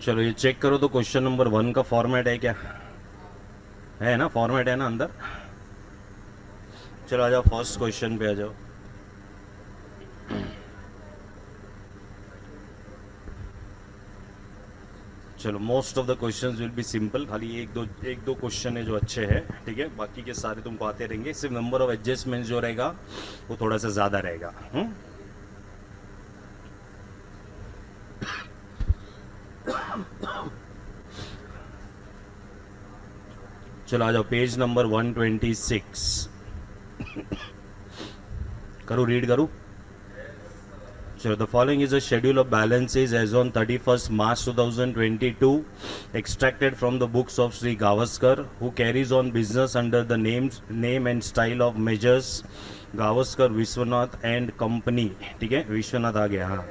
चलो ये चेक करो तो क्वेश्चन नंबर 1 का फॉर्मेट है क्या? है ना, फॉर्मेट है ना अंदर? चलो आ जाओ, फर्स्ट क्वेश्चन पे आ जाओ। चलो most of the questions will be simple, खाली एक दो क्वेश्चन है जो अच्छे हैं, ठीक है, बाकी के सारे तुमको आते रहेंगे, सिर्फ नंबर ऑफ एडजस्टमेंट जो रहेगा वो थोड़ा सा ज़्यादा रहेगा। चलो आ जाओ, पेज नंबर 126 करूँ, रीड करूँ? So the following is a schedule of balances as on 31st March 2022 extracted from the books of Sri Gavaskar, who carries on business under the name and style of Measures Gavaskar Vishwanath and Company, ठीक है, विश्वनाथ आ गया, हाँ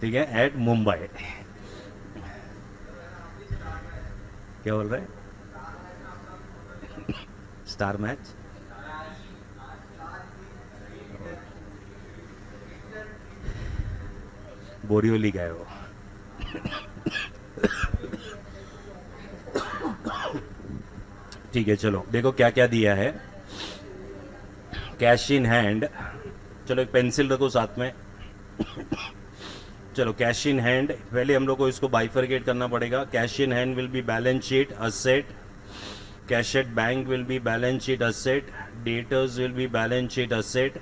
ठीक है, eight Mumbai. क्या बोल रहे हैं? स्टार मैच बोरियोली गए वो। ठीक है, चलो देखो क्या क्या दिया है। कैश इन हैंड, चलो एक पेंसिल रखो साथ में। चलो कैश इन हैंड, पहले हम लोग को इसको बाइफरकेट करना पड़ेगा। Cash in hand will be balance sheet asset, cash at bank will be balance sheet asset, debtors will be balance sheet asset.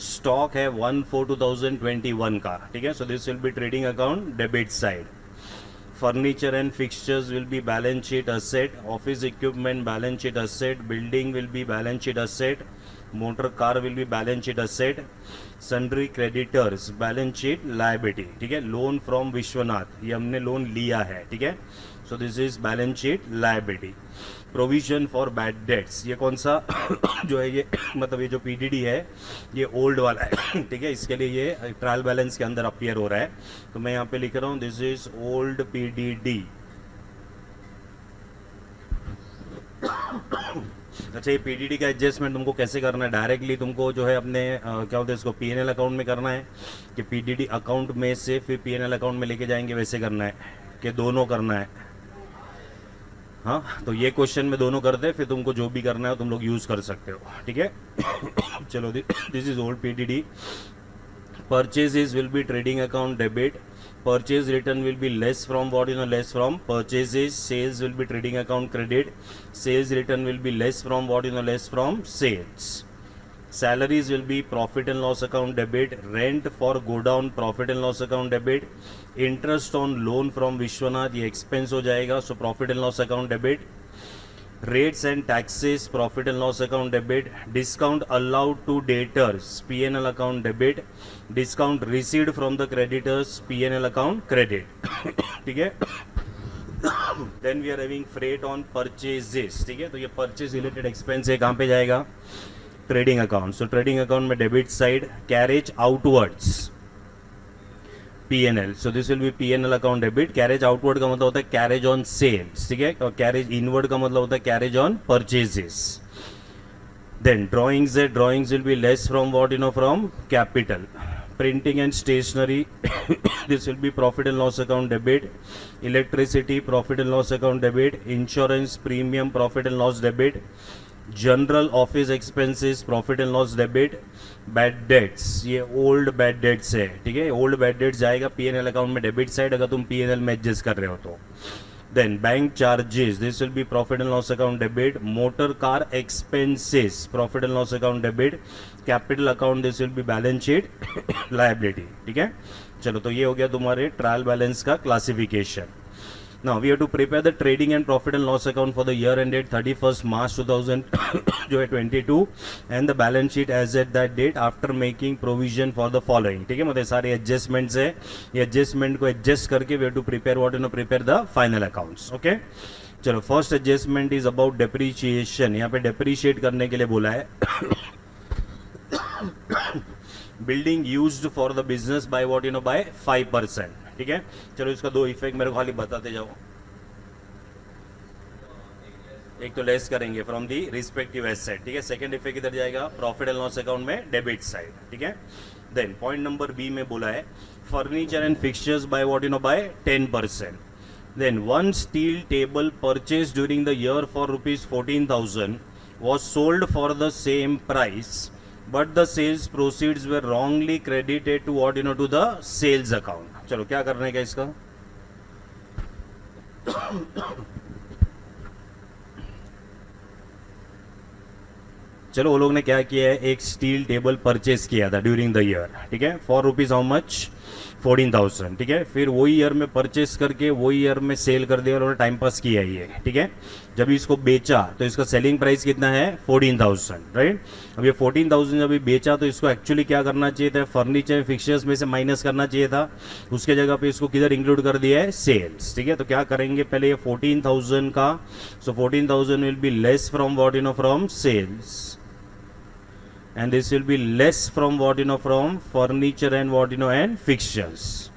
Stock है 1/4/2021 का, ठीक है, so this will B trading account debit side. Furniture and fixtures will be balance sheet asset, office equipment balance sheet asset, building will be balance sheet asset, motor car will be balance sheet asset, sundry creditors balance sheet liability, ठीक है। Loan from Vishwanath, ये हमने loan लिया है, ठीक है, so this is balance sheet liability. Provision for bad debts, ये कौन सा जो है ये मतलब ये जो पीडीडी है ये ओल्ड वाला है, ठीक है, इसके लिए ये ट्रायल बैलेंस के अंदर अपीयर हो रहा है, तो मैं यहाँ पे लिख रहा हूँ दिस इज ओल्ड पीडीडी। अच्छा, ये पीडीडी का एडजस्टमेंट तुमको कैसे करना है? डायरेक्टली तुमको जो है अपने क्या बोलते हैं इसको, पीएनएल अकाउंट में करना है कि पीडीडी अकाउंट में से फिर पीएनएल अकाउंट में लेके जाएंगे, वैसे करना है कि दोनों करना है? हाँ, तो ये क्वेश्चन में दोनों करते हैं, फिर तुमको जो भी करना है तुम लोग यूज कर सकते हो, ठीक है। चलो this is old PDD. Purchases will be trading account debit. Purchase return will be less from what less from purchases. Sales will be trading account credit. Sales return will be less from what less from sales. Salaries will be profit and loss account debit. Rent for go down profit and loss account debit. Interest on loan from Vishwanath ये expense हो जाएगा, so profit and loss account debit. Rates and taxes profit and loss account debit. Discount allowed to debtors P&L account debit. Discount received from the creditors P&L account credit. ठीक है। Then we are having freight on purchases, ठीक है, तो ये purchase related expense है, कहाँ पे जाएगा? Trading account, so trading account में debit side. Carriage outwards PNL, so this will be PNL account debit. Carriage outward का मतलब होता है कैरेज ऑन सेल्स, ठीक है, और कैरेज इनवर्ड का मतलब होता है carriage on purchases. Then drawings है, drawings will be less from what from capital. Printing and stationery this will be profit and loss account debit. Electricity profit and loss account debit. Insurance premium profit and loss debit. General office expenses profit and loss debit. Bad debts, ये old bad debts है, ठीक है, old bad debts जाएगा PNL account में debit side, अगर तुम PNL में adjust कर रहे हो तो। Then bank charges, this will be profit and loss account debit. Motor car expenses profit and loss account debit. Capital account this will be balance sheet liability, ठीक है। चलो, तो ये हो गया तुम्हारे ट्रायल बैलेंस का classification. Now we have to prepare the trading and profit and loss account for the year ended 31st March 2022 and the balance sheet as at that date after making provision for the following, ठीक है, मतलब सारे adjustments है, ये adjustment को adjust करके we have to prepare what prepare the final accounts, okay। चलो, first adjustment is about depreciation, यहाँ पे डेप्रीशिएट करने के लिए बोला है। Building used for the business by what by 5%, ठीक है। चलो, इसका दो इफेक्ट मेरे को खाली बताते जाओ। एक तो लेस करेंगे फ्रॉम दी रिस्पेक्टिव एसेट, ठीक है। सेकंड इफेक्ट इधर जाएगा प्रॉफिट एंड लॉस अकाउंट में डेबिट साइड, ठीक है। देन पॉइंट नंबर बी में बोला है furniture and fixtures by what by 10%। Then one steel table purchased during the year for rupees 14,000 was sold for the same price, but the sales proceeds were wrongly credited to what, to the sales account. चलो क्या करने का इसका? चलो वो लोग ने क्या किया है, एक स्टील टेबल परचेज किया था ड्यूरिंग द ईयर, ठीक है, फॉर रुपीज हाउ मच, 14,000, ठीक है, फिर वही ईयर में परचेस करके वही ईयर में सेल कर दिया और उन्होंने टाइम पास किया ये, ठीक है। जब इसको बेचा तो इसका सेलिंग प्राइस कितना है, 14,000, राइट। अब ये 14,000 जब बेचा तो इसको एक्चुअली क्या करना चाहिए था, फर्नीचर फिक्चर्स में से माइनस करना चाहिए था, उसके जगह पे इसको किधर इंक्लूड कर दिया है, सेल्स, ठीक है। तो क्या करेंगे, पहले ये 14,000 का, so 14,000 will be less from what, from sales, and this will be less from what, from furniture and what, and fixtures.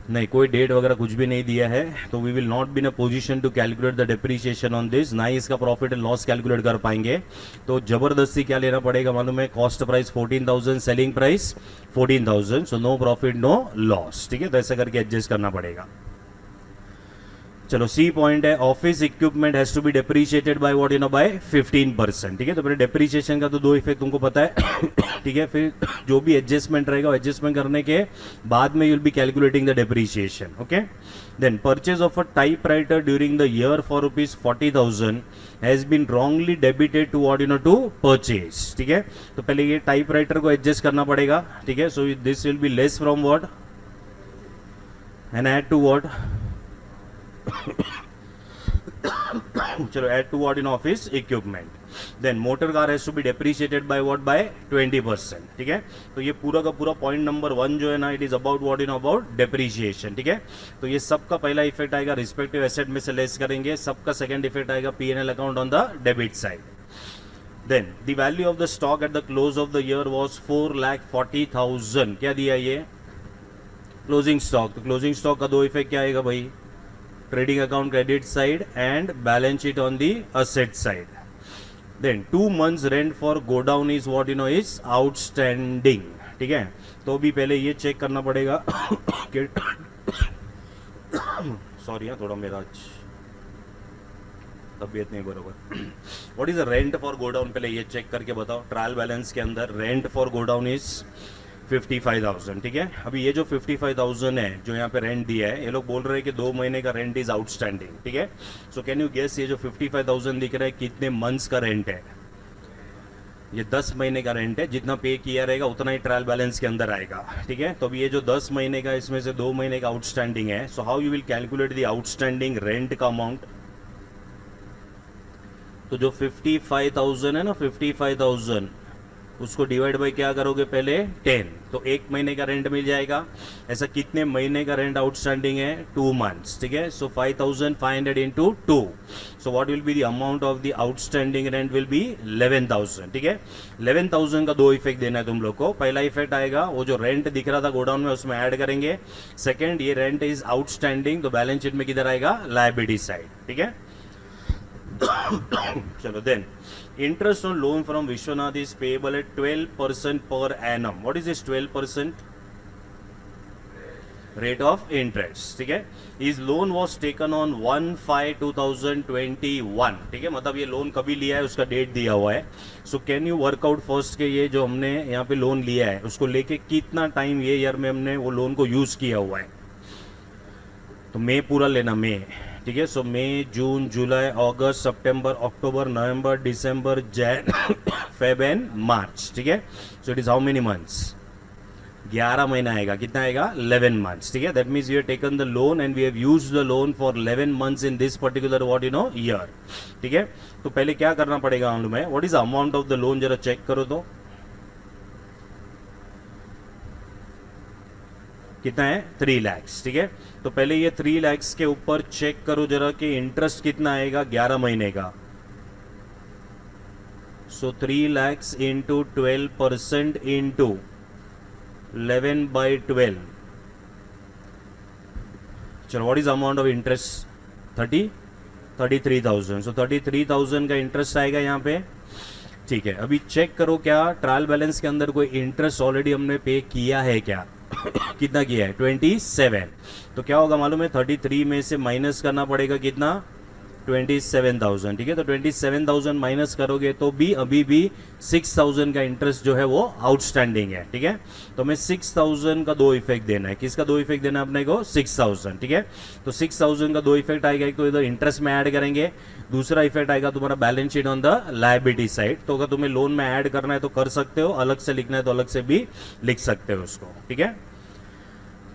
नहीं, कोई डेट वगैरह कुछ भी नहीं दिया है, तो we will not be in a position to calculate the depreciation on this, ना ही इसका प्रॉफिट एंड लॉस कैलकुलेट कर पाएंगे। तो जबरदस्ती क्या लेना पड़ेगा मालूम है, cost price 14,000, selling price 14,000, so no profit no loss, ठीक है। तो ऐसा करके एडजस्ट करना पड़ेगा। चलो सी पॉइंट है, office equipment has to be depreciated by what, by 15%, ठीक है। तो पहले डेप्रिशिएशन का तो दो इफेक्ट तुमको पता है, ठीक है। फिर जो भी एडजस्टमेंट रहेगा, एडजस्टमेंट करने के बाद में you will be calculating the depreciation, okay. Then purchase of a typewriter during the year for rupees 40,000 has been wrongly debited to what, to purchase, ठीक है। तो पहले ये टाइपराइटर को एडजस्ट करना पड़ेगा, ठीक है। So this will be less from what and add to what, चलो add to what, in office equipment. Then motor car has to be depreciated by what, by 20%, ठीक है। तो ये पूरा का पूरा पॉइंट नंबर 1 जो है ना, it is about what, about depreciation, ठीक है। तो ये सबका पहला इफेक्ट आएगा रिस्पेक्टिव एसेट में से लेस करेंगे, सबका सेकंड इफेक्ट आएगा P&L account on the debit side. Then the value of the stock at the close of the year was 4,40,000, क्या दिया ये, क्लोजिंग स्टॉक। तो क्लोजिंग स्टॉक का दो इफेक्ट क्या आएगा भाई, trading account credit side and balance sheet on the asset side. Then 2 months rent for godown is what, is outstanding, ठीक है। तो भी पहले ये चेक करना पड़ेगा कि सॉरी थोड़ा मेरा तबीयत नहीं बरोबर। What is the rent for godown, पहले ये चेक करके बताओ। ट्रायल बैलेंस के अंदर रेंट फॉर गोडाउन इज 55,000, ठीक है। अभी ये जो 55,000 है जो यहाँ पे रेंट दिया है, ये लोग बोल रहे हैं कि 2 महीने का रेंट इज आउटस्टैंडिंग, ठीक है। सो कैन यू गेस ये जो 55,000 दिख रहा है कितने मंथ्स का रेंट है, ये 10 महीने का रेंट है, जितना पे किया रहेगा उतना ही ट्रायल बैलेंस के अंदर आएगा, ठीक है। तो अभी ये जो 10 महीने का, इसमें से 2 महीने का आउटस्टैंडिंग है, so how you will calculate the outstanding rent का अमाउंट। तो जो 55,000 है ना, 55,000 उसको डिवाइड बाय क्या करोगे, पहले 10, तो 1 महीने का रेंट मिल जाएगा। ऐसा कितने महीने का रेंट आउटस्टैंडिंग है, 2 मंथ्स, ठीक है। सो 5,500 into 2, so what will be the amount of the outstanding rent will be 11,000, ठीक है। 11,000 का दो इफेक्ट देना है तुम लोग को। पहला इफेक्ट आएगा वो जो रेंट दिख रहा था गोडाउन में, उसमें ऐड करेंगे। सेकेंड, ये रेंट इज आउटस्टैंडिंग, तो बैलेंस शीट में किधर आएगा, लायबिलिटी साइड, ठीक है। चलो then interest on loan from Vishwanath is payable at 12% per annum. What is this 12% rate of interest, ठीक है। His loan was taken on 1/5/2021, ठीक है। मतलब ये लोन कभी लिया है उसका डेट दिया हुआ है। So can you workout first के ये जो हमने यहाँ पे लोन लिया है उसको लेके कितना टाइम ये ईयर में हमने वो लोन को यूज किया हुआ है। तो मई पूरा लेना, मई, ठीक है। So May, June, July, August, September, October, November, December, Jan, Feb and March, ठीक है। So it is how many months, 11 महीना आएगा, कितना आएगा, 11 मंथ्स, ठीक है। That means we have taken the loan and we have used the loan for 11 months in this particular what, year, ठीक है। तो पहले क्या करना पड़ेगा मालूम है, what is the amount of the loan, जरा चेक करो तो कितना है, 3 लाख, ठीक है। तो पहले ये 3 लाख के ऊपर चेक करो जरा कि इंटरेस्ट कितना आएगा 11 महीने का। सो 3 लाख इंटू 12% इंटू 11/12, चलो what is amount of interest, 33,000। सो 33,000 का इंटरेस्ट आएगा यहाँ पे, ठीक है। अभी चेक करो क्या ट्रायल बैलेंस के अंदर कोई इंटरेस्ट ऑलरेडी हमने पे किया है क्या। कितना किया है 27, तो क्या होगा मालूम है 33 में से माइनस करना पड़ेगा कितना 27,000, ठीक है। तो 27,000 माइनस करोगे तो भी अभी भी 6,000 का इंटरेस्ट जो है वो आउटस्टैंडिंग है, ठीक है। तो हमें 6,000 का दो इफेक्ट देना है, किसका दो इफेक्ट देना है अपने को 6,000, ठीक है। तो 6,000 का दो इफेक्ट आएगा, एक तो इधर इंटरेस्ट में ऐड करेंगे, दूसरा इफेक्ट आएगा तुम्हारा balance sheet on the liability side. तो अगर तुम्हें लोन में ऐड करना है तो कर सकते हो, अलग से लिखना है तो अलग से भी लिख सकते हो उसको, ठीक है।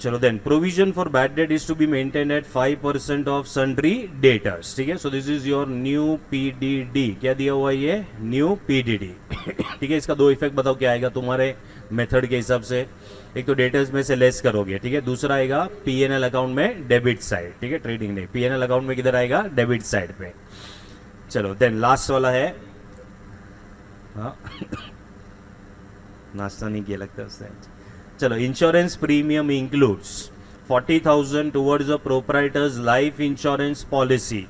चलो then provision for bad debt is to be maintain at 5% of sundry debtors, ठीक है। So this is your new PDD, क्या दिया हुआ है ये न्यू पीडीडी, ठीक है। इसका दो इफेक्ट बताओ क्या आएगा तुम्हारे मेथड के हिसाब से, एक तो डेटर्स में से लेस करोगे, ठीक है, दूसरा आएगा पीएनएल अकाउंट में डेबिट साइड, ठीक है, ट्रेडिंग नहीं, पीएनएल अकाउंट में किधर आएगा डेबिट साइड पे। चलो देन लास्ट वाला है, हाँ नाश्ता नहीं किया लगता उससे। चलो insurance premium includes 40,000 towards the proprietors life insurance policy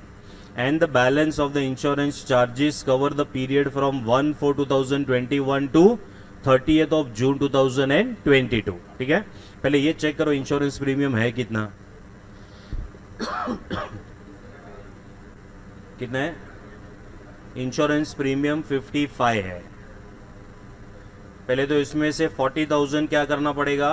and the balance of the insurance charges cover the period from 1/4/2021 to 30th of June 2022, ठीक है। पहले ये चेक करो इंश्योरेंस प्रीमियम है कितना, कितना है इंश्योरेंस प्रीमियम 55 है। पहले तो इसमें से 40,000 क्या करना पड़ेगा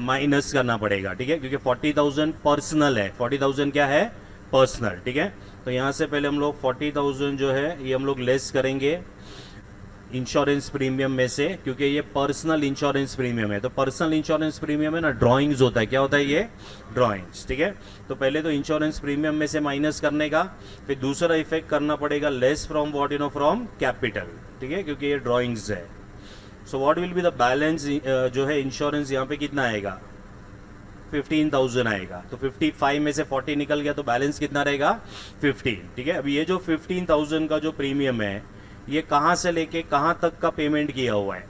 माइनस करना पड़ेगा, ठीक है, क्योंकि 40,000 पर्सनल है, 40,000 क्या है पर्सनल, ठीक है। तो यहां से पहले हम लोग 40,000 जो है ये हम लोग लेस करेंगे इंश्योरेंस प्रीमियम में से, क्योंकि ये पर्सनल इंश्योरेंस प्रीमियम है। तो पर्सनल इंश्योरेंस प्रीमियम है ना, ड्रॉइंग्स होता है, क्या होता है ये ड्रॉइंग्स, ठीक है। तो पहले तो इंश्योरेंस प्रीमियम में से माइनस करने का, फिर दूसरा इफेक्ट करना पड़ेगा less from what you know from capital, ठीक है, क्योंकि ये ड्रॉइंग्स है। So what will be the balance जो है इंश्योरेंस यहाँ पे कितना आएगा 15,000 आएगा। तो 55 में से 40 निकल गया तो बैलेंस कितना रहेगा 15, ठीक है। अब ये जो 15,000 का जो प्रीमियम है ये कहाँ से लेके कहाँ तक का पेमेंट किया हुआ है,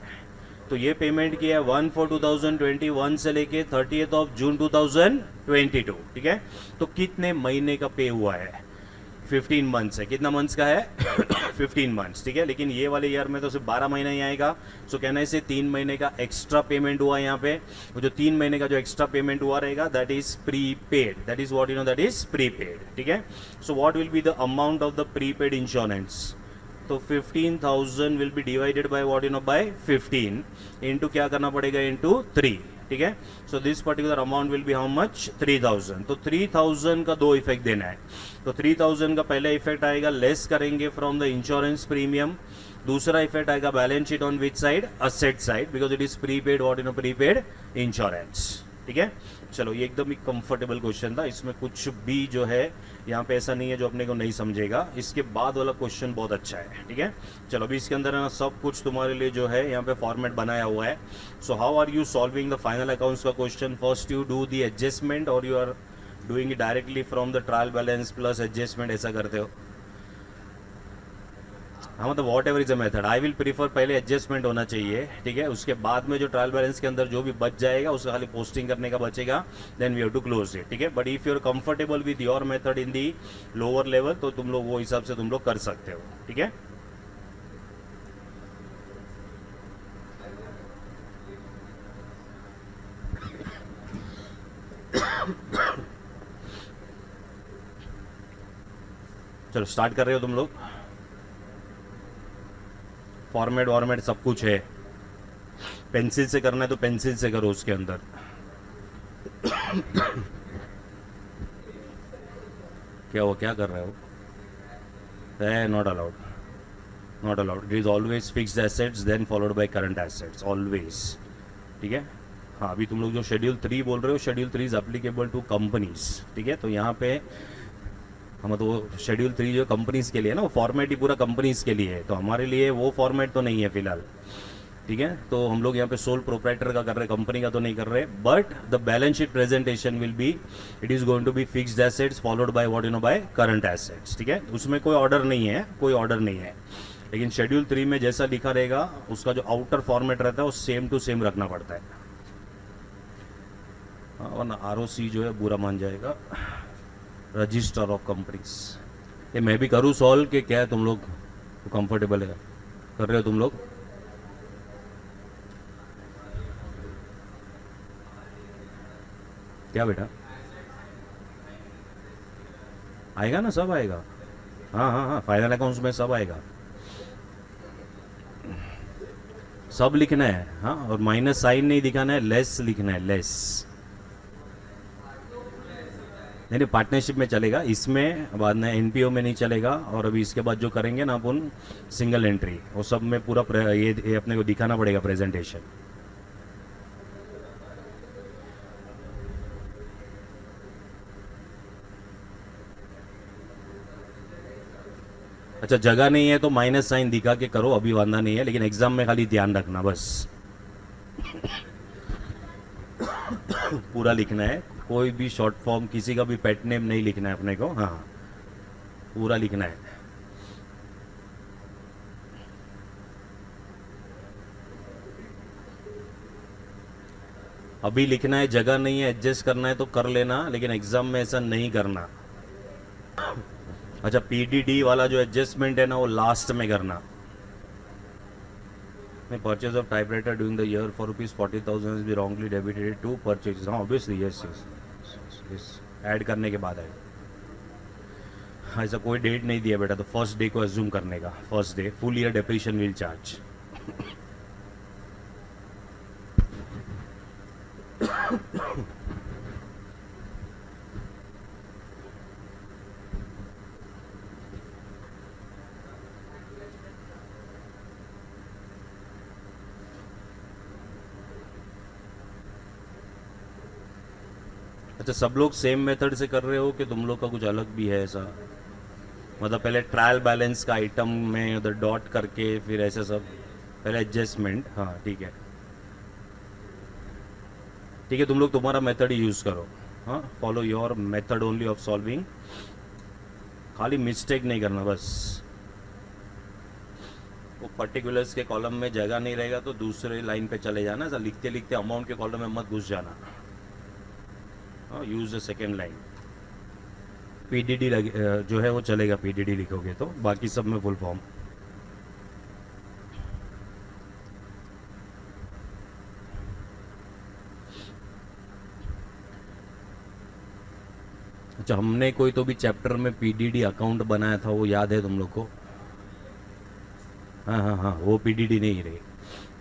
तो ये पेमेंट किया है 1/4/2021 से लेके 30th of June 2022, ठीक है। तो कितने महीने का पे हुआ है 15 मंथ्स है, कितना मंथ्स का है 15 मंथ्स, ठीक है। लेकिन ये वाले ईयर में तो सिर्फ 12 महीना ही आएगा। सो कहना है 3 महीने का एक्स्ट्रा पेमेंट हुआ यहाँ पे, वो जो 3 महीने का जो एक्स्ट्रा पेमेंट हुआ रहेगा that is prepaid, that is what you know that is prepaid, ठीक है। So what will be the amount of the prepaid insurance, तो 15,000 will be divided by what you know by 15 into क्या करना पड़ेगा into 3, ठीक है। So this particular amount will be how much 3,000। तो 3,000 का दो इफेक्ट देना है। तो 3,000 का पहला इफेक्ट आएगा लेस करेंगे फ्रॉम द इंश्योरेंस प्रीमियम, दूसरा इफेक्ट आएगा balance sheet on which side asset side, because it is prepaid what you no prepaid insurance, ठीक है। चलो ये एकदम ही कंफर्टेबल क्वेश्चन था, इसमें कुछ भी जो है यहाँ पे ऐसा नहीं है जो अपने को नहीं समझेगा। इसके बाद वाला क्वेश्चन बहुत अच्छा है, ठीक है। चलो अभी इसके अंदर है ना सब कुछ तुम्हारे लिए जो है यहाँ पे फॉर्मेट बनाया हुआ है। So how are you solving the final accounts का question, first you do the adjustment और you are doing it directly from the trial balance plus adjustment, ऐसा करते हो। हाँ मतलब whatever is a method, I will prefer पहले adjustment होना चाहिए, ठीक है, उसके बाद में जो ट्रायल बैलेंस के अंदर जो भी बच जाएगा उसका खाली पोस्टिंग करने का बचेगा, then we have to close it, ठीक है। But if you are comfortable with your method in the lower level तो तुम लोग वो हिसाब से तुम लोग कर सकते हो, ठीक है। चलो स्टार्ट कर रहे हो तुम लोग, फॉर्मेट वॉर्मेट सब कुछ है, पेंसिल से करना है तो पेंसिल से करो उसके अंदर। क्या वो क्या कर रहे हो, not allowed, not allowed, it is always fixed assets then followed by current assets always, ठीक है। हाँ अभी तुम लोग जो शेड्यूल 3 बोल रहे हो, schedule 3 is applicable to companies, ठीक है। तो यहाँ पे हम तो वो शेड्यूल 3 जो कंपनीज के लिए है ना, वो फॉर्मेट ही पूरा कंपनीज के लिए है, तो हमारे लिए वो फॉर्मेट तो नहीं है फिलहाल, ठीक है। तो हम लोग यहाँ पे सोल प्रोप्राइटर का कर रहे, कंपनी का तो नहीं कर रहे, but the balance sheet presentation will be, it is going to be fixed assets followed by what you know by current assets, ठीक है। उसमें कोई ऑर्डर नहीं है, कोई ऑर्डर नहीं है, लेकिन शेड्यूल 3 में जैसा लिखा रहेगा उसका जो आउटर फॉर्मेट रहता है वो सेम टू सेम रखना पड़ता है, वरना ROC जो है बुरा मान जाएगा, रजिस्टर ऑफ कंपनीज। ये मैं भी करूँ सॉल्व कि क्या है, तुम लोग कंफर्टेबल है कर रहे हो तुम लोग। क्या बेटा? आएगा ना, सब आएगा। हाँ हाँ हाँ, फाइनल अकाउंट्स में सब आएगा, सब लिखना है। हाँ, और माइनस साइन नहीं दिखाना है, लेस लिखना है, लेस। नहीं नहीं, पार्टनरशिप में चलेगा, इसमें बाद में एनपीओ में नहीं चलेगा। और अभी इसके बाद जो करेंगे ना अपन सिंगल एंट्री, वो सब में पूरा ये अपने को दिखाना पड़ेगा प्रेजेंटेशन। अच्छा, जगह नहीं है तो माइनस साइन दिखा के करो, अभी वादा नहीं है, लेकिन एग्जाम में खाली ध्यान रखना बस। पूरा लिखना है, कोई भी शॉर्ट फॉर्म, किसी का भी पेट नेम नहीं लिखना है अपने को। हाँ, पूरा लिखना है। अभी लिखना है, जगह नहीं है, एडजस्ट करना है तो कर लेना, लेकिन एग्जाम में ऐसा नहीं करना। अच्छा, पीडीडी वाला जो एडजस्टमेंट है ना, वो लास्ट में करना। Purchase of typewriter during the year for ₹40,000 be wrongly debited to purchase. हाँ obviously, yes yes yes, add करने के बाद है। ऐसा कोई डेट नहीं दिया बेटा, तो फर्स्ट डे को एज्यूम करने का, first day full year depreciation will charge. अच्छा, सब लोग सेम मेथड से कर रहे हो कि तुम लोग का कुछ अलग भी है ऐसा? मतलब पहले ट्रायल बैलेंस का आइटम में उधर डॉट करके फिर ऐसे सब, पहले एडजस्टमेंट। हाँ ठीक है, ठीक है, तुम लोग तुम्हारा मेथड ही यूज़ करो। हाँ, follow your method only of solving, खाली मिस्टेक नहीं करना बस। वो पर्टिकुलर्स के कॉलम में जगह नहीं रहेगा तो दूसरे लाइन पे चले जाना, ऐसा लिखते लिखते अमाउंट के कॉलम में मत घुस जाना। Use the second line. PDD जो है वो चलेगा, पीडीडी लिखोगे तो, बाकी सब में फुल फॉर्म। अच्छा, हमने कोई तो भी चैप्टर में पीडीडी अकाउंट बनाया था, वो याद है तुम लोग को? हाँ हाँ हाँ, वो पीडीडी नहीं रही,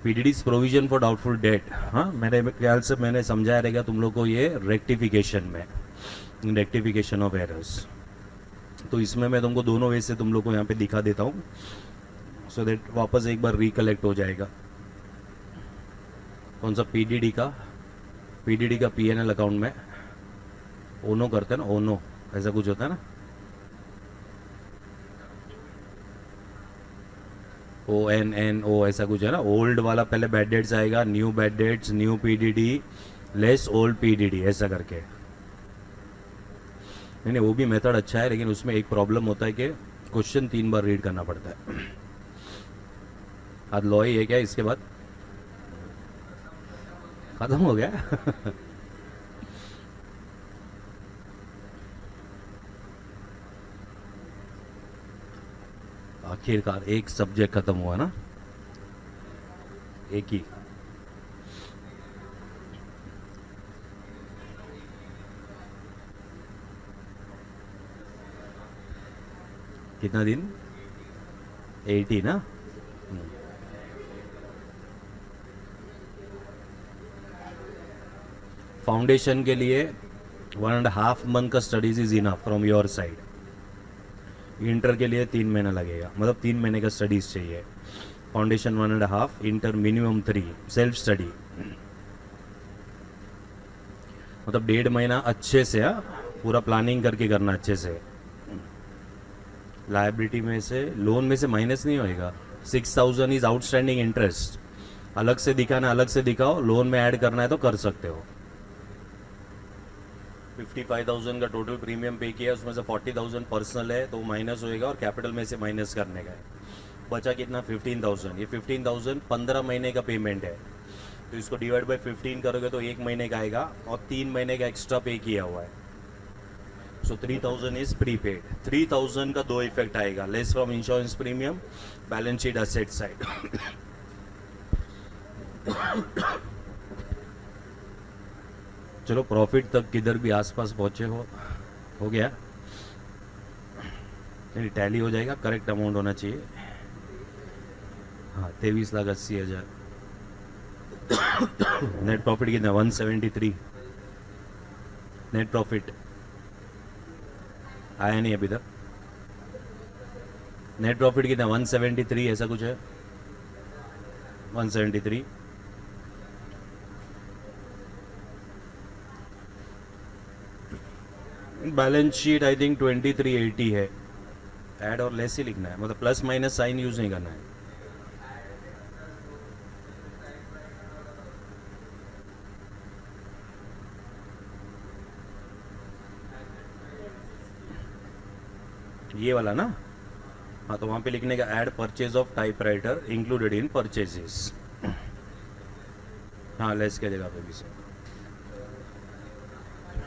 PDD provision for doubtful debt. हाँ, मेरे ख्याल से मैंने समझाया रहेगा तुम लोग को ये रेक्टिफिकेशन में, रेक्टिफिकेशन ऑफ एरर्स। तो इसमें मैं तुमको दोनों वे से तुम लोग को यहाँ पे दिखा देता हूँ, सो दैट वापस एक बार रिकलेक्ट हो जाएगा। कौन सा? पीडीडी का, पीडीडी का पीएनएल अकाउंट में ओनो करते हैं ना, ओनो ऐसा कुछ होता है ना, ONNO ऐसा कुछ है ना। ओल्ड वाला पहले बैड डेट्स आएगा, new bad debts, new PDD less old PDD, ऐसा करके। नहीं नहीं, वो भी मेथड अच्छा है, लेकिन उसमें एक प्रॉब्लम होता है कि क्वेश्चन 3 बार रीड करना पड़ता है। आज लॉ ही है क्या इसके बाद? खत्म हो गया? आखिरकार एक सब्जेक्ट खत्म हुआ ना, एक ही। कितना दिन? 80 ना। फाउंडेशन के लिए 1.5 मंथ का studies is enough from your side. Inter के लिए 3 महीना लगेगा, मतलब 3 महीने का स्टडीज चाहिए। Foundation 1.5, inter minimum 3, self study मतलब 1.5 महीना अच्छे से। पूरा प्लानिंग करके करना अच्छे से। लाइबिलिटी में से, लोन में से माइनस नहीं होएगा। 6,000 इज आउटस्टैंडिंग इंटरेस्ट, अलग से दिखाना, अलग से दिखाओ। लोन में ऐड करना है तो कर सकते हो। 55,000 का टोटल प्रीमियम पे किया, उसमें से 40,000 पर्सनल है तो माइनस होएगा, और कैपिटल में से माइनस करने का है। बचा कितना? 15,000। ये 15,000 15 महीने का पेमेंट है, तो इसको डिवाइड बाय 15 करोगे तो 1 महीने का आएगा, और 3 महीने का एक्स्ट्रा पे किया हुआ है। सो 3,000 इज प्रीपेड। 3,000 का 2 इफेक्ट आएगा, less from insurance premium, balance sheet asset side. चलो प्रॉफिट तक किधर भी आसपास पहुंचे हो गया, नहीं टैली हो जाएगा, करेक्ट अमाउंट होना चाहिए। हाँ 23,80,000। नेट प्रॉफिट कितना 173। नेट प्रॉफिट आया नहीं अभी तक। नेट प्रॉफिट कितना 173 ऐसा कुछ है, 173। बैलेंस शीट आई थिंक 2380 है। ऐड और लेस ही लिखना है, मतलब प्लस माइनस साइन यूज नहीं करना है। ये वाला ना, हाँ तो वहां पे लिखने का add purchase of typewriter included in purchases. हाँ लेस के जगह पे भी सर।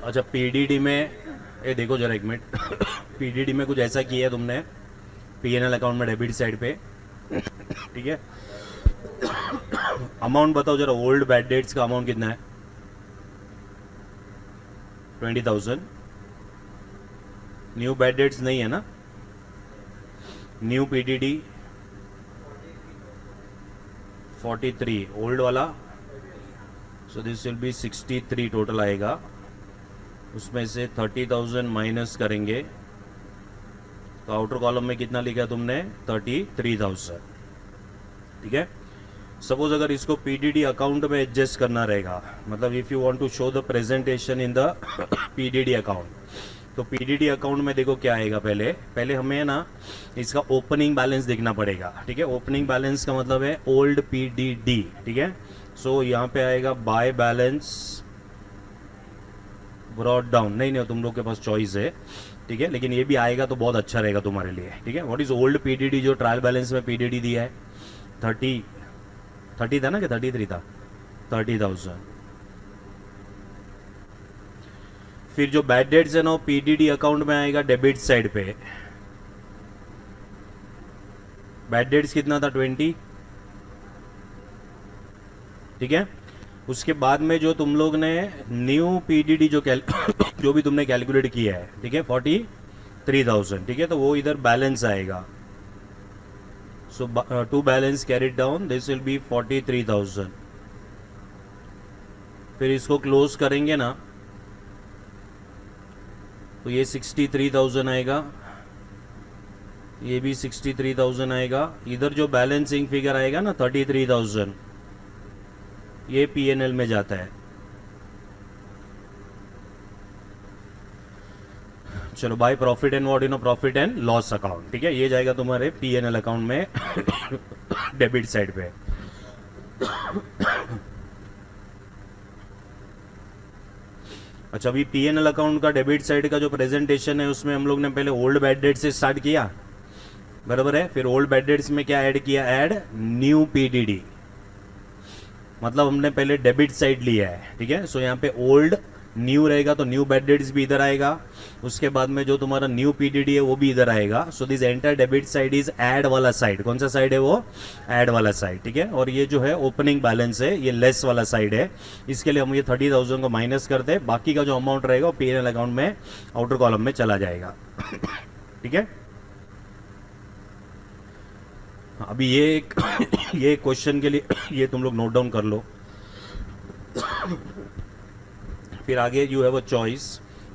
अच्छा पीडीडी में, ये देखो जरा एक मिनट। पीडीडी में कुछ ऐसा किया है तुमने पीएनएल अकाउंट में डेबिट साइड पे, ठीक है। अमाउंट बताओ जरा, ओल्ड बैड डेट्स का अमाउंट कितना है? 20,000। न्यू बैड डेट्स नहीं है ना? न्यू पीडीडी 43, ओल्ड वाला, सो दिस विल बी 63 टोटल आएगा। उसमें से 30,000 माइनस करेंगे तो आउटर कॉलम में कितना लिखा तुमने? 33,000, ठीक है। सपोज अगर इसको पीडीडी अकाउंट में एडजस्ट करना रहेगा, मतलब if you want to show the presentation in the PDD account, तो पीडीडी अकाउंट में देखो क्या आएगा। पहले हमें ना इसका ओपनिंग बैलेंस देखना पड़ेगा, ठीक है। ओपनिंग बैलेंस का मतलब है ओल्ड पीडीडी, ठीक है। सो यहाँ पे आएगा बाय बैलेंस ब्रॉड डाउन। नहीं तुम लोग के पास चॉइस है, ठीक है, लेकिन ये भी आएगा तो बहुत अच्छा रहेगा तुम्हारे लिए, ठीक है। व्हाट इज ओल्ड पीडीडी जो ट्रायल बैलेंस में पीडीडी दिया है? 30 था ना कि 33 था? 30,000। फिर जो बैड डेट्स है ना, पीडीडी अकाउंट में आएगा डेबिट साइड पे। बैड डेट्स कितना था? 20, ठीक है। उसके बाद में जो तुम लोग ने न्यू पीडीडी जो भी तुमने कैलकुलेट किया है, ठीक है, 43,000, ठीक है, तो वो इधर बैलेंस आएगा। So to balance carried down, this will be 43,000। फिर इसको क्लोज करेंगे ना तो ये 63,000 आएगा, ये भी 63,000 आएगा। इधर जो बैलेंसिंग फिगर आएगा ना 33,000, ये पीएनएल में जाता है। चलो by profit and what, profit and loss account, ठीक है, ये जाएगा तुम्हारे पीएनएल अकाउंट में डेबिट साइड पे। अच्छा अभी पीएनएल अकाउंट का डेबिट साइड का जो प्रेजेंटेशन है उसमें हम लोग ने पहले ओल्ड बैड डेट से स्टार्ट किया, बराबर है। फिर ओल्ड बैड डेट्स में क्या ऐड किया? ऐड न्यू पीडीडी, मतलब हमने पहले डेबिट साइड लिया है, ठीक है। सो यहाँ पे ओल्ड न्यू रहेगा तो न्यू बैड डेट्स भी इधर आएगा। उसके बाद में जो तुम्हारा न्यू पीडीडी है वो भी इधर आएगा। So this entire debit side is add वाला साइड। कौन सा साइड है वो? ऐड वाला साइड, ठीक है। और ये जो है ओपनिंग बैलेंस है, ये लेस वाला साइड है। इसके लिए हम ये 30,000 को माइनस करते हैं, बाकी का जो अमाउंट रहेगा वो पीएनएल अकाउंट में आउटर कॉलम में चला जाएगा, ठीक है। अभी ये क्वेश्चन के लिए ये तुम लोग नोट डाउन कर लो। फिर आगे you have a choice,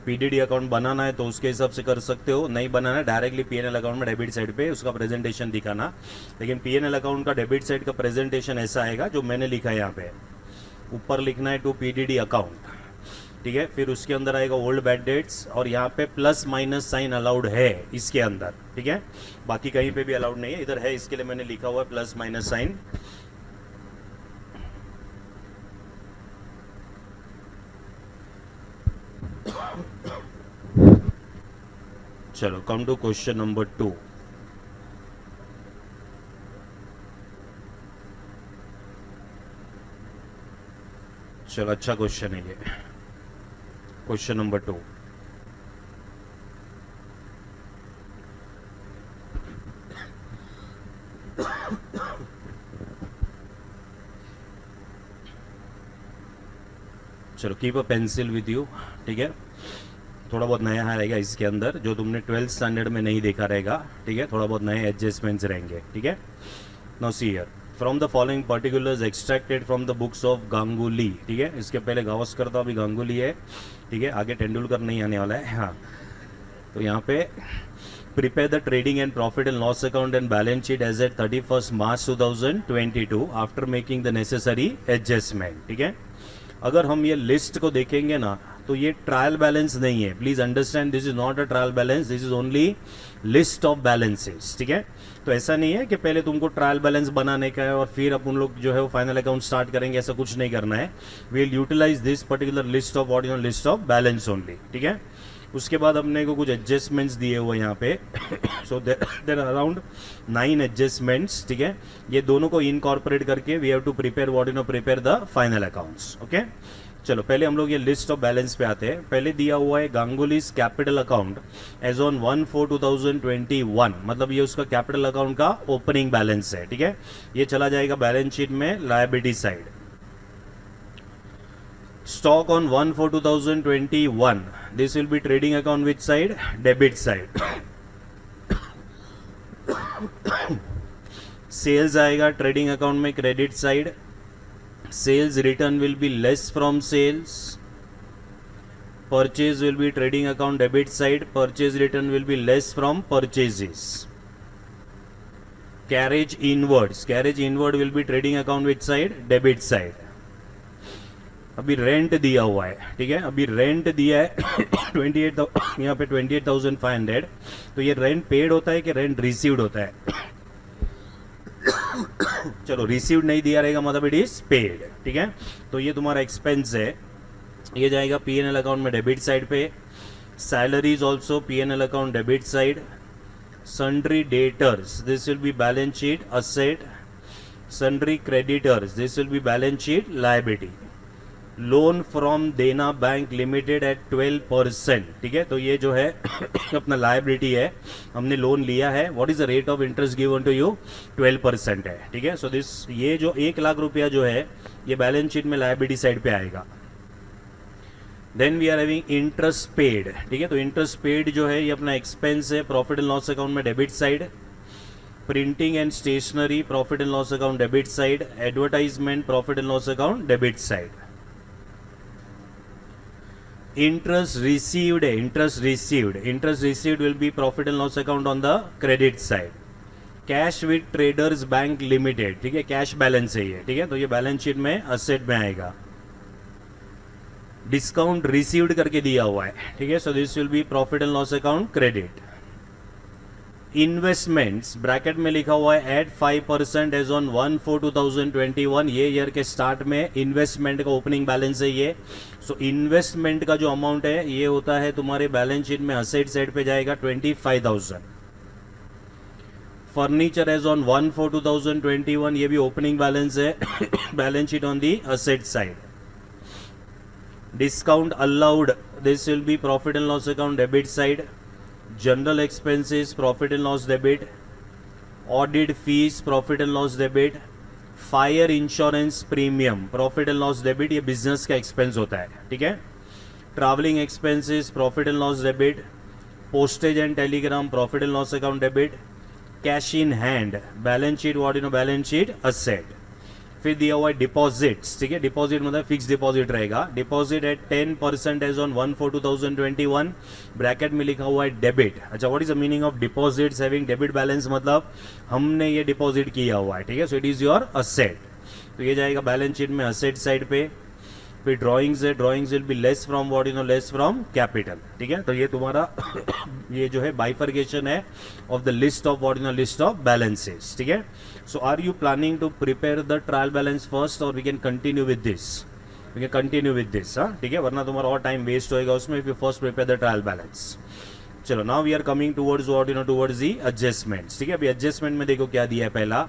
PDD account बनाना है तो उसके हिसाब से कर सकते हो, नहीं बनाना है डायरेक्टली पीएनएल अकाउंट में डेबिट साइड पे उसका प्रेजेंटेशन दिखाना। लेकिन पीएनएल अकाउंट का डेबिट साइड का प्रेजेंटेशन ऐसा आएगा जो मैंने लिखा है यहाँ पे। ऊपर लिखना है टू पीडीडी अकाउंट, ठीक है। फिर उसके अंदर आएगा ओल्ड बैड डेट्स और यहाँ पे प्लस माइनस साइन अलाउड है इसके अंदर, ठीक है। बाकी कहीं पे भी अलाउड नहीं है, इधर है, इसके लिए मैंने लिखा हुआ है प्लस माइनस साइन। चलो कम टू क्वेश्चन नंबर 2। चलो अच्छा क्वेश्चन है ये, क्वेश्चन नंबर 2। चलो keep a pencil with you, ठीक है। थोड़ा बहुत नया रहेगा इसके अंदर जो तुमने 12th स्टैंडर्ड में नहीं देखा रहेगा, ठीक है। थोड़ा बहुत नए एडजस्टमेंट्स रहेंगे, ठीक है। Now see here, from the following particulars extracted from the books of Ganguly, ठीक है। इसके पहले गावस्कर था, अभी गांगुली है, ठीक है। आगे तेंदुलकर नहीं आने वाला है, हाँ। तो यहाँ पे prepare the trading and profit and loss account and balance sheet as at 31st March 2022 after making the necessary adjustment, ठीक है। अगर हम ये लिस्ट को देखेंगे ना तो ये ट्रायल बैलेंस नहीं है, please understand, this is not a trial balance, this is only list of balances, ठीक है। तो ऐसा नहीं है कि पहले तुमको ट्रायल बैलेंस बनाने का है और फिर अपन लोग जो है वो फाइनल अकाउंट स्टार्ट करेंगे, ऐसा कुछ नहीं करना है। We will utilise this particular list of what is list of balance only, ठीक है। उसके बाद हमने को कुछ एडजस्टमेंट्स दिए हुए यहाँ पे, सो देर अराउंड 9 एडजस्टमेंट्स, ठीक है। ये दोनों को इनकॉर्पोरेट करके we have to prepare what you know prepare the final accounts, okay. चलो पहले हम लोग ये लिस्ट ऑफ बैलेंस पे आते हैं। पहले दिया हुआ है गांगुलीज कैपिटल अकाउंट एज ऑन 1/4/2021, मतलब ये उसका कैपिटल अकाउंट का ओपनिंग बैलेंस है, ठीक है। ये चला जाएगा बैलेंस शीट में liability side. Stock on 1/4/2021. This will be trading account which side? Debit side. Sales आएगा trading account में credit side. Sales return will be less from sales. Purchase will be trading account debit side. Purchase return will be less from purchases. Carriage inwards. Carriage inward will be trading account which side? Debit side. अभी rent दिया हुआ है, ठीक है। अभी rent दिया है 28, यहाँ पे 28,500। तो ये रेंट पेड होता है कि रेंट रिसीव्ड होता है? चलो रिसीव्ड नहीं दिया रहेगा मतलब इट इज पेड, ठीक है। तो ये तुम्हारा एक्सपेंस है, ये जाएगा पीएनएल अकाउंट में डेबिट साइड पे। Salaries also PNL account debit side. Sundry debtors, this will be balance sheet asset. Sundry creditors, this will be balance sheet liability. Loan from Dena bank limited eight 12%, ठीक है। तो ये जो है अपना liability है, हमने लोन लिया है। What is the rate of interest given to you? 12% है, ठीक है। सो दिस, ये जो 1 लाख रुपया जो है ये बैलेंस शीट में लायबिलिटी साइड पे आएगा। Then we are having interest paid, ठीक है। तो इंटरेस्ट पेड जो है ये अपना एक्सपेंस है, प्रॉफिट एंड लॉस अकाउंट में debit side. Printing and stationery profit and loss account debit side. Advertisement profit and loss account debit side. Interest received, interest received will be profit and loss account on the credit side. Cash with traders bank limited, ठीक है, cash balance है ये, ठीक है। तो ये balance sheet में asset में आएगा। डिस्काउंट रिसीव्ड करके दिया हुआ है, ठीक है। So this will be profit and loss account credit. Investments bracket में लिखा हुआ है एट 5% एज ऑन 1/4/2021। ये ईयर के स्टार्ट में इन्वेस्टमेंट का ओपनिंग बैलेंस है ये। सो इन्वेस्टमेंट का जो अमाउंट है ये होता है तुम्हारे बैलेंस शीट में असेट साइड पे जाएगा 25,000। फर्नीचर एज ऑन 1/4/2021, ये भी ओपनिंग बैलेंस है balance sheet on the asset side. Discount allowed, this will be profit and loss account debit side. General expenses profit and loss debit. Audit fees profit and loss debit. Fire insurance premium profit and loss debit, ये business का expense होता है, ठीक है। Travelling expenses profit and loss debit. Postage and telegram profit and loss account debit. Cash in hand balance sheet what you know balance sheet asset. फिर दिया हुआ है डिपॉजिट्स, ठीक है। डिपॉजिट मतलब फिक्स डिपॉजिट रहेगा। Deposit at 10% as on 1/4/2021, bracket में लिखा हुआ है डेबिट। अच्छा, what is the meaning of deposits having debit balance? मतलब हमने ये डिपॉजिट किया हुआ है, ठीक है। So it is your asset, तो ये जाएगा बैलेंस शीट में असेट साइड पे। फिर ड्रॉइंग्स है, drawings will be less from what you no less from capital, ठीक है। तो ये तुम्हारा ये जो है बाइफर्केशन है of the list of what you know list of balances, ठीक है। So are you planning to prepare the trial balance first और we can continue with this? We can continue with this, हाँ, ठीक है, वरना तुम्हारा और टाइम वेस्ट होएगा उसमें if you first prepare the trial balance. चलो now we are coming towards what you know towards the adjustments, ठीक है। अभी एडजस्टमेंट में देखो क्या दिया है। पहला,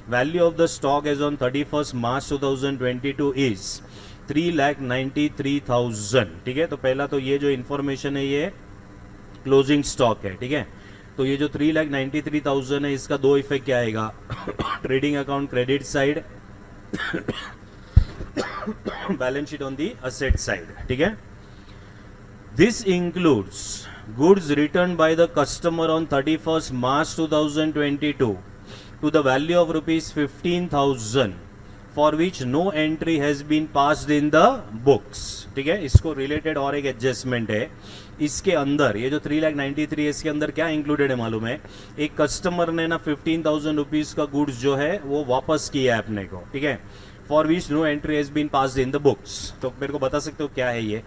value of the stock as on 31st March 2022 is 3,93,000, ठीक है। तो पहला तो ये जो इंफॉर्मेशन है ये क्लोजिंग स्टॉक है, ठीक है। तो ये जो 3,93,000 है इसका दो इफेक्ट क्या आएगा trading account credit side balance sheet on the asset side, ठीक है. This includes goods return bye the customer on 31st March 2022 to the value of rupees 15,000 for which no entry has been passed in the books, ठीक है. इसको related और एक adjustment है इसके अंदर. ये जो 3,93,000 है इसके अंदर क्या इंक्लूडेड है मालूम है. एक कस्टमर ने ना 15,000 रुपीज का गुड्स जो है वो वापस किया है अपने को, ठीक है. For which no entry has been passed in the books. तो मेरे को बता सकते हो क्या है ये.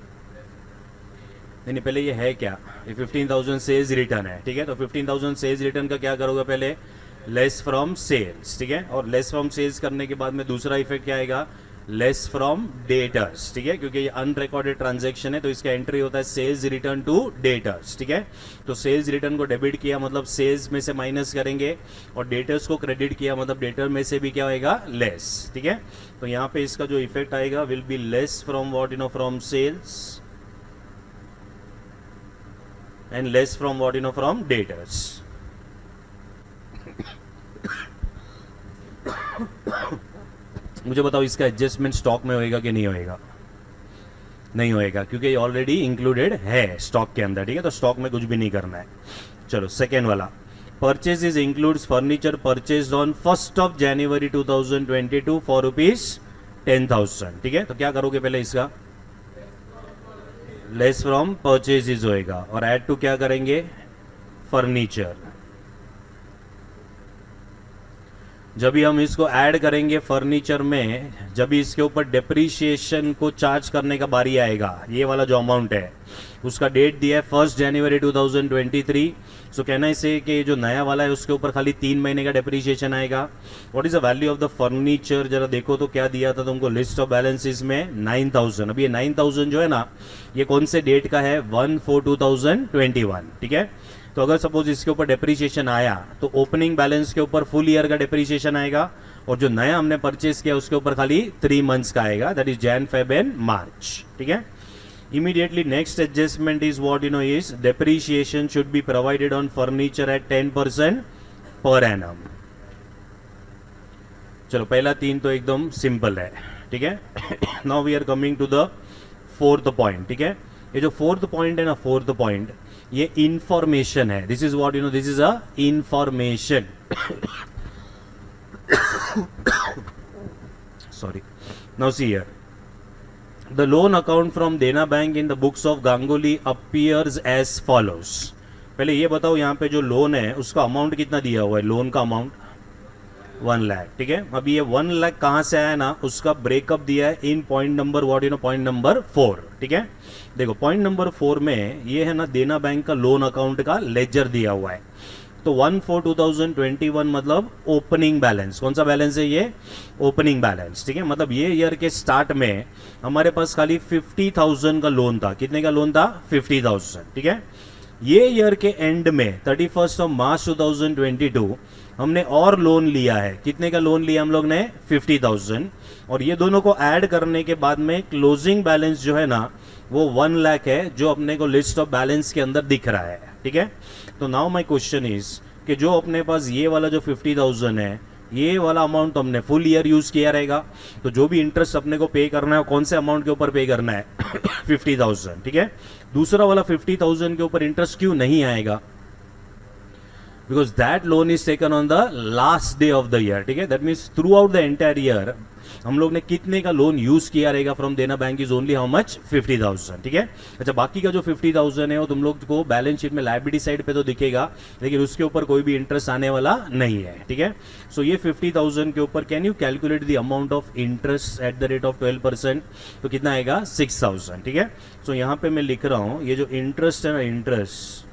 नहीं पहले ये है क्या. ये 15,000 सेल्स रिटर्न है, ठीक है. तो 15,000 सेल्स रिटर्न का क्या करोगे पहले, लेस फ्रॉम सेल्स, ठीक है. और लेस फ्रॉम सेल्स करने के बाद में दूसरा इफेक्ट क्या आएगा, लेस फ्रॉम डेटर्स, ठीक है. क्योंकि ये अनरिकॉर्डेड ट्रांजैक्शन है तो इसका एंट्री होता है सेल्स रिटर्न टू डेटर्स, ठीक है. तो सेल्स रिटर्न को डेबिट किया मतलब सेल्स में से माइनस करेंगे और डेटर्स को क्रेडिट किया मतलब डेटर में से भी क्या होएगा, लेस, ठीक है. तो यहाँ पे इसका जो इफेक्ट आएगा will be less from what, from sales and less from what, from debtors. मुझे बताओ इसका एडजस्टमेंट स्टॉक में होएगा कि नहीं होएगा. नहीं होएगा क्योंकि ये ऑलरेडी इंक्लूडेड है स्टॉक के अंदर, ठीक है. तो स्टॉक में कुछ भी नहीं करना है. चलो सेकेंड वाला, purchases includes furniture purchased on 1st January 2022 for ₹10,000, ठीक है. तो क्या करोगे पहले इसका, लेस फ्रॉम परचेजेस होएगा और ऐड टू क्या करेंगे, फर्नीचर. जब भी हम इसको ऐड करेंगे फर्नीचर में, जब भी इसके ऊपर डेप्रीशिएशन को चार्ज करने का बारी आएगा, ये वाला जो अमाउंट है उसका डेट दिया है 1st January 2023. सो कहना इसे कि जो नया वाला है उसके ऊपर खाली 3 महीने का डेप्रीशिएशन आएगा. What is the value of the furniture, जरा देखो तो क्या दिया था तुमको लिस्ट ऑफ बैलेंसेस में, 9,000. अभी ये 9,000 जो है ना ये कौन से डेट का है, 1/4/2021, ठीक है. तो अगर सपोज इसके ऊपर डेप्रीशिएशन आया तो ओपनिंग बैलेंस के ऊपर फुल ईयर का डेप्रीशिएशन आएगा और जो नया हमने परचेज किया उसके ऊपर खाली 3 मंथ्स का आएगा, that is Jan, Feb and March, ठीक है. Immediately next adjustment is what is depreciation should be provided on furniture at 10% per annum. चलो पहला 3 तो एकदम सिंपल है, ठीक है. Now we are coming to the 4th point, ठीक है. ये जो 4th पॉइंट है ना, 4th पॉइंट ये इंफॉर्मेशन है. This is what this is a information. Sorry. Now see here, the loan account from Dena Bank in the books of Ganguly appears as follows. पहले ये बताओ यहाँ पे जो लोन है उसका अमाउंट कितना दिया हुआ है, लोन का अमाउंट 1 लाख, ठीक है. अभी ये 1 लाख कहाँ से आया ना, उसका ब्रेकअप दिया है इन पॉइंट नंबर पॉइंट नंबर 4, ठीक है. देखो पॉइंट नंबर 4 में ये है ना देना बैंक का लोन अकाउंट का लेजर दिया हुआ है. तो 1/4/2021 मतलब ओपनिंग बैलेंस. कौन सा बैलेंस है ये, ओपनिंग बैलेंस, ठीक है. मतलब ये ईयर के स्टार्ट में हमारे पास खाली 50,000 का लोन था. कितने का लोन था, 50,000, ठीक है. ये ईयर के एंड में 31st March 2022 हमने और लोन लिया है. कितने का लोन लिया हम लोग ने, 50,000. और ये दोनों को ऐड करने के बाद में क्लोजिंग बैलेंस जो है ना वो 1 लाख है, जो अपने को लिस्ट ऑफ बैलेंस के अंदर दिख रहा है, ठीक है. तो नाउ माय क्वेश्चन इज कि जो अपने पास ये वाला जो 50,000 है, ये वाला अमाउंट हमने फुल ईयर यूज किया रहेगा. तो जो भी इंटरेस्ट अपने को पे करना है कौन से अमाउंट के ऊपर पे करना है, 50,000, ठीक है. दूसरा वाला 50,000 के ऊपर इंटरेस्ट क्यों नहीं आएगा, because that loan is taken on the last day of the year, ठीक है. That means through out the entire year हम लोग ने कितने का लोन यूज किया रहेगा from Dena bank is only how much, 50,000, ठीक है. अच्छा बाकी का जो 50,000 है वो तुम लोग को बैलेंस शीट में लायबिलिटी साइड पे तो दिखेगा लेकिन उसके ऊपर कोई भी इंटरेस्ट आने वाला नहीं है, ठीक है. सो ये 50,000 के ऊपर can you calculate the amount of interest eight the rate of 12%, तो कितना आएगा, 6,000, ठीक है. सो यहाँ पे मैं लिख रहा हूं ये जो इंटरेस्ट है ना, interest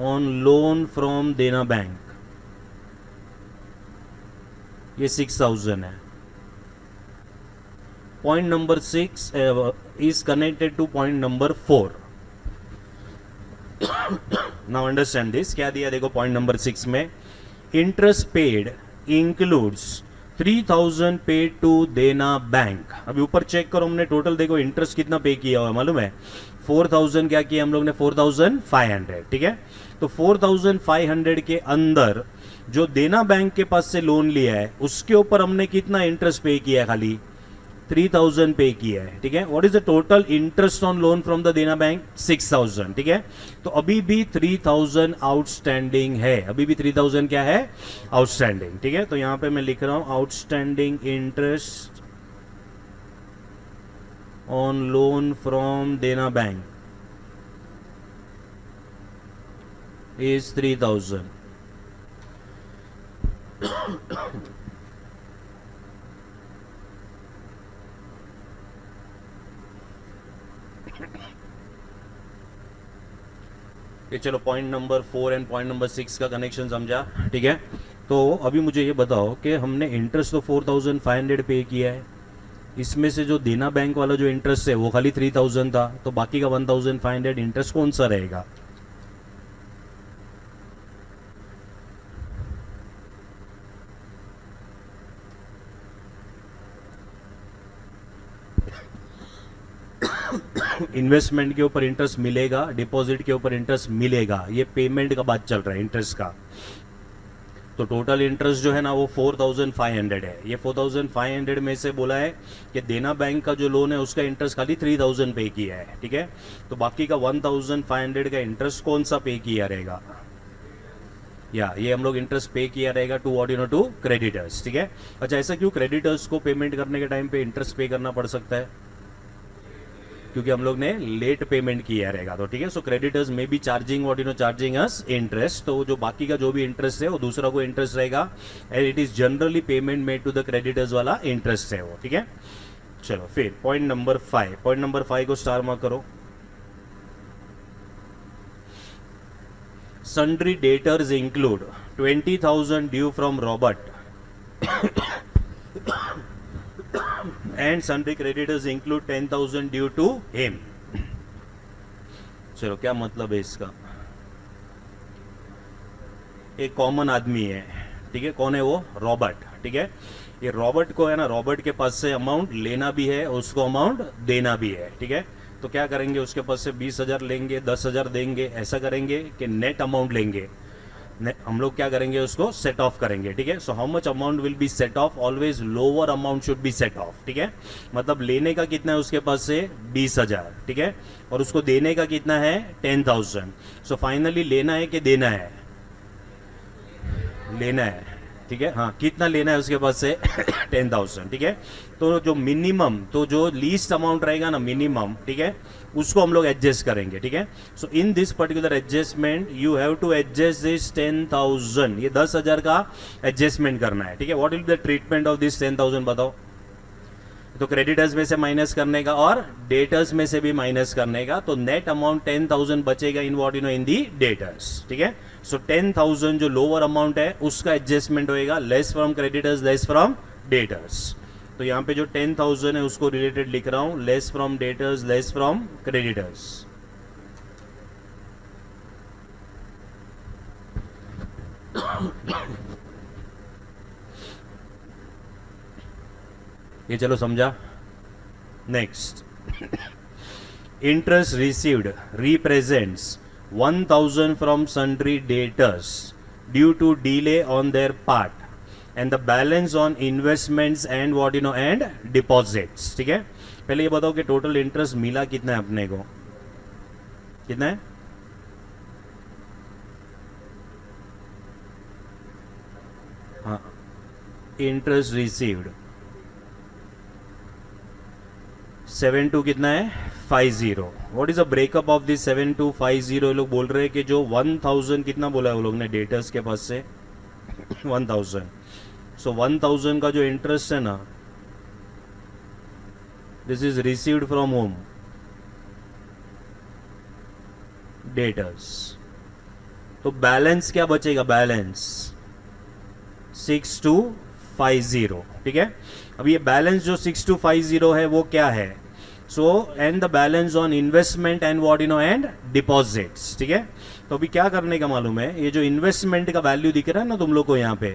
on loan from Dena bank, ये 6,000 है. Point number 6 is connected to point number 4. Now understand this. क्या दिया देखो पॉइंट नंबर 6 में, interest paid includes 3000 paid to Dena bank. अभी ऊपर चेक करो, हमने टोटल देखो इंटरेस्ट कितना पे किया हुआ है मालूम है? 4000 क्या किया हम लोग ने? 4500, ठीक है। तो 4500 के अंदर जो देना बैंक के पास से लोन लिया है उसके ऊपर हमने कितना इंटरेस्ट पे किया है? खाली 3000 पे किया है, ठीक है। What is the total interest on loan from the देना बैंक? 6000, ठीक है। तो अभी भी 3000 आउटस्टैंडिंग है, अभी भी 3000 क्या है? आउटस्टैंडिंग, ठीक है। तो यहां पे मैं लिख रहा हूं outstanding interest on loan from Dena bank is 3000। ये चलो point number 4 and point number 6 का कनेक्शन समझा, ठीक है। तो अभी मुझे ये बताओ कि हमने इंटरेस्ट तो 4500 पे किया है, इसमें से जो देना बैंक वाला जो इंटरेस्ट है वो खाली 3000 था, तो बाकी का 1500 इंटरेस्ट कौन सा रहेगा? इन्वेस्टमेंट के ऊपर इंटरेस्ट मिलेगा, डिपॉजिट के ऊपर इंटरेस्ट मिलेगा, ये पेमेंट का बात चल रहा है इंटरेस्ट का। तो टोटल इंटरेस्ट जो है ना वो 4500 है। ये 4500 में से बोला है कि देना बैंक का जो लोन है उसका इंटरेस्ट खाली 3000 पे किया है, ठीक है। तो बाकी का 1500 का इंटरेस्ट कौन सा पे किया रहेगा? या ये हम लोग इंटरेस्ट पे किया रहेगा to what you know, to creditors, ठीक है। अच्छा, ऐसा क्यों क्रेडिटर्स को पेमेंट करने के टाइम पे इंटरेस्ट पे करना पड़ सकता है? क्योंकि हम लोग ने लेट पेमेंट किया रहेगा, तो ठीक है। सो क्रेडिटर्स में be charging what you know, charging us interest. तो जो बाकी का जो भी इंटरेस्ट है वो दूसरा को इंटरेस्ट रहेगा, and it is generally payment made to the creditors वाला इंटरेस्ट है वो, ठीक है। चलो फिर पॉइंट नंबर 5, पॉइंट नंबर 5 को स्टार मार्क करो। Sundry debtors include 20,000 due from Robert and sundry creditors include 10,000 due to him। चलो क्या मतलब है इसका? एक कॉमन आदमी है, ठीक है। कौन है वो? रॉबर्ट, ठीक है। ये रॉबर्ट को है ना, रॉबर्ट के पास से अमाउंट लेना भी है, उसको अमाउंट देना भी है, ठीक है। तो क्या करेंगे, उसके पास से 20,000 लेंगे, 10,000 देंगे, ऐसा करेंगे कि नेट अमाउंट लेंगे। हम लोग क्या करेंगे, उसको सेट ऑफ करेंगे, ठीक है। So how much amount will B set of? Always lower amount should be set of, ठीक है। मतलब लेने का कितना है उसके पास से? 20,000, ठीक है। और उसको देने का कितना है? 10,000। सो फाइनली लेना है कि देना है? लेना है, ठीक है। हाँ, कितना लेना है उसके पास से? 10,000, ठीक है। तो जो मिनिमम, तो जो लीस्ट अमाउंट रहेगा ना मिनिमम, ठीक है, उसको हम लोग एडजस्ट करेंगे, ठीक है। So in this particular adjustment you have to adjust this 10,000, ये 10,000 का एडजस्टमेंट करना है, ठीक है। What will be the treatment of this 10,000 बताओ? तो क्रेडिटर्स में से माइनस करने का और डेटर्स में से भी माइनस करने का, तो नेट अमाउंट 10,000 बचेगा इन what you know, in the debtors, ठीक है। सो 10,000 जो लोअर अमाउंट है उसका एडजस्टमेंट होएगा, less from creditors, less from debtors. तो यहाँ पे जो 10,000 है उसको रिलेटेड लिख रहा हूं, less from debtors, less from creditors. ये चलो समझा। Next, interest received represents 1,000 from sundry debtors due to delay on their part and the balance on investments and what you know, and deposits, ठीक है। पहले ये बताओ कि टोटल इंटरेस्ट मिला कितना है अपने को? कितना है? हाँ, इंटरेस्ट रिसीव्ड 72 कितना है? 50। What is the breakup of this 7250? ये लोग बोल रहे हैं कि जो 1000 कितना बोला है वो लोग ने डेटर्स के पास से? 1000। सो 1000 का जो इंटरेस्ट है ना, this is received from home? Debtors. तो बैलेंस क्या बचेगा? बैलेंस 6250, ठीक है। अब ये बैलेंस जो 6250 है वो क्या है? So and the balance on investment and what you know, and deposits, ठीक है। तो अभी क्या करने का मालूम है, ये जो इन्वेस्टमेंट का वैल्यू दिख रहा है ना तुम लोग को यहाँ पे,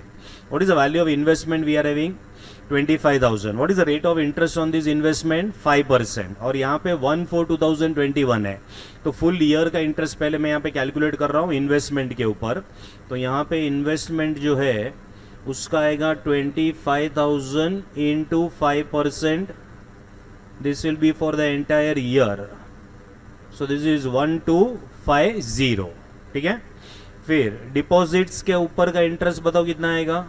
what is the value of investment we are having? 25,000. What is the rate of interest on this investment? 5%. और यहाँ पे 1/4/2021 है, तो फुल ईयर का इंटरेस्ट पहले मैं यहाँ पे कैलकुलेट कर रहा हूँ इन्वेस्टमेंट के ऊपर. तो यहाँ पे इन्वेस्टमेंट जो है उसका आएगा 25,000 into 5%. This will be for the entire year. So this is 1250. ठीक है. फिर डिपॉजिट्स के ऊपर का इंटरेस्ट बताओ कितना आएगा.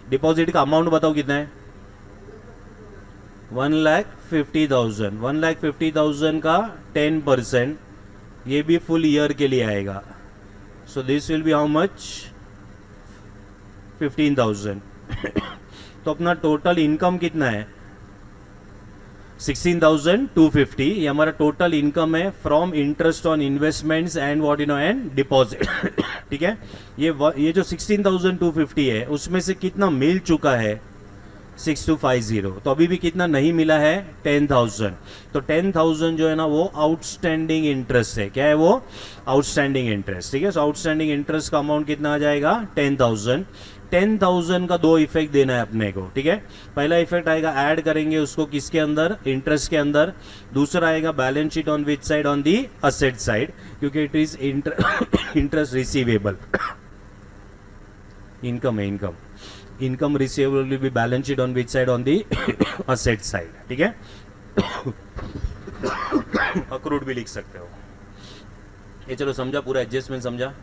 डिपॉजिट का अमाउंट बताओ कितना है. 1,50,000. 1,50,000 का 10%, ये भी फुल ईयर के लिए आएगा. सो this will be how much? 15,000. तो अपना टोटल इनकम कितना है? 16,250. ये हमारा टोटल इनकम है from interest on investments and what you know and deposit. ठीक है. ये जो 16,250 है उसमें से कितना मिल चुका है? 6250. तो अभी भी कितना नहीं मिला है? 10,000. तो 10,000 जो है ना वो आउटस्टैंडिंग इंटरेस्ट है. क्या है वो? Outstanding interest. ठीक है. सो आउटस्टैंडिंग इंटरेस्ट का अमाउंट कितना आ जाएगा? 10,000. 10,000 का दो इफेक्ट देना है अपने को. ठीक है. पहला इफेक्ट आएगा ऐड करेंगे उसको किसके अंदर? इंटरेस्ट के अंदर. दूसरा आएगा balance sheet on which side? On the asset side, क्योंकि it is interest receivable. Income है, income. Income receivable will be balance sheet on which side? On the asset side. ठीक है. अक्रूड भी लिख सकते हो. ये चलो समझा, पूरा एडजस्टमेंट समझा.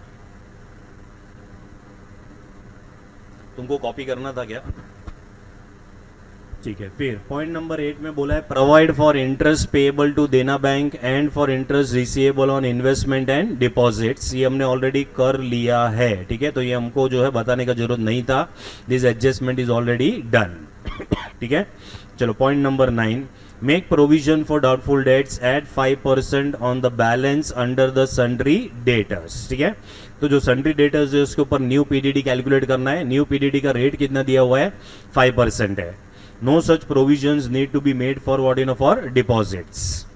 तुमको कॉपी करना था क्या? ठीक है. फिर पॉइंट नंबर 8 में बोला है provide for interest payable to Dena bank and for interest receivable on investment and deposits. ये हमने ऑलरेडी कर लिया है. ठीक है. तो ये हमको जो है बताने का जरूरत नहीं था. This adjustment is already done. ठीक है. चलो point number 9, make provision for doubtful debts at 5% on the balance under the sundry debtors. ठीक है. तो जो सन्ड्री डेटर्स है उसके ऊपर न्यू पीडीडी कैलकुलेट करना है. न्यू पीडीडी का रेट कितना दिया हुआ है? 5% है. No such provisions need to be made for what you know for deposits.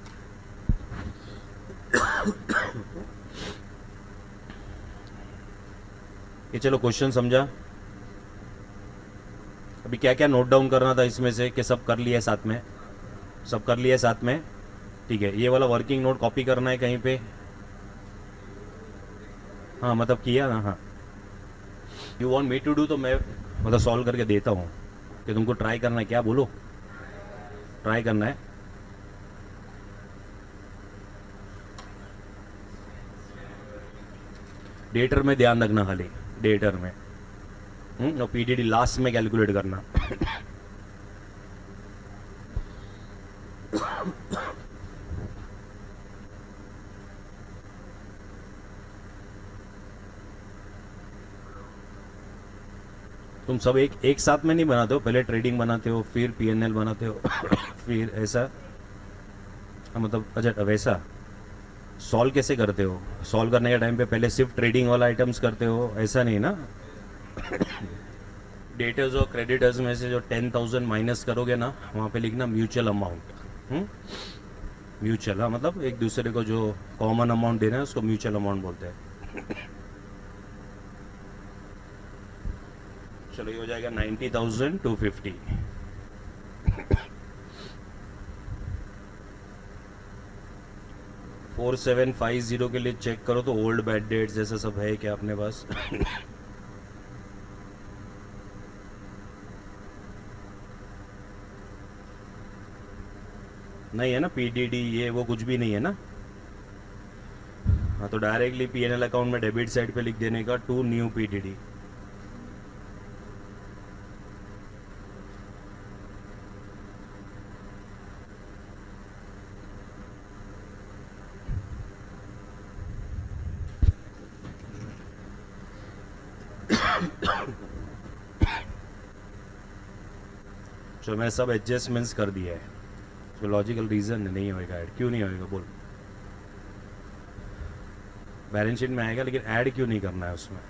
ये चलो क्वेश्चन समझा. अभी क्या क्या नोट डाउन करना था इसमें से कि सब कर लिया साथ में? सब कर लिया साथ में. ठीक है. ये वाला वर्किंग नोट कॉपी करना है कहीं पे? हाँ मतलब किया ना. हाँ. You want me to do, तो मैं मतलब सॉल्व करके देता हूँ कि तुमको ट्राई करना है. क्या बोलो? ट्राई करना है. डेटर में ध्यान रखना खाली. डेटर में और पीडीडी लास्ट में कैलकुलेट करना. तुम सब एक साथ में नहीं बनाते हो. पहले ट्रेडिंग बनाते हो, फिर पीएनएल बनाते हो, फिर ऐसा. मतलब अच्छा वैसा सॉल्व कैसे करते हो? सॉल्व करने के टाइम पे पहले सिर्फ ट्रेडिंग वाला आइटम्स करते हो, ऐसा नहीं ना. डेटर्स और क्रेडिटर्स में से जो 10,000 माइनस करोगे ना, वहाँ पे लिखना म्यूचुअल अमाउंट. म्यूचुअल, हाँ मतलब एक दूसरे को जो कॉमन अमाउंट देना है उसको म्यूचुअल अमाउंट बोलते हैं. चलो ये हो जाएगा 90,250. फोर 4750 के लिए चेक करो तो ओल्ड बैड डेट्स जैसा सब है क्या अपने पास? नहीं है ना. पीडीडी ये वो कुछ भी नहीं है ना. हाँ तो डायरेक्टली पीएनएल अकाउंट में डेबिट साइड पे लिख देने का टू न्यू पीडीडी. तो मैंने सब एडजस्टमेंट्स कर दिया है. तो लॉजिकल रीजन नहीं होएगा ऐड. क्यों नहीं होएगा बोल? बैलेंस शीट में आएगा लेकिन ऐड क्यों नहीं करना है उसमें?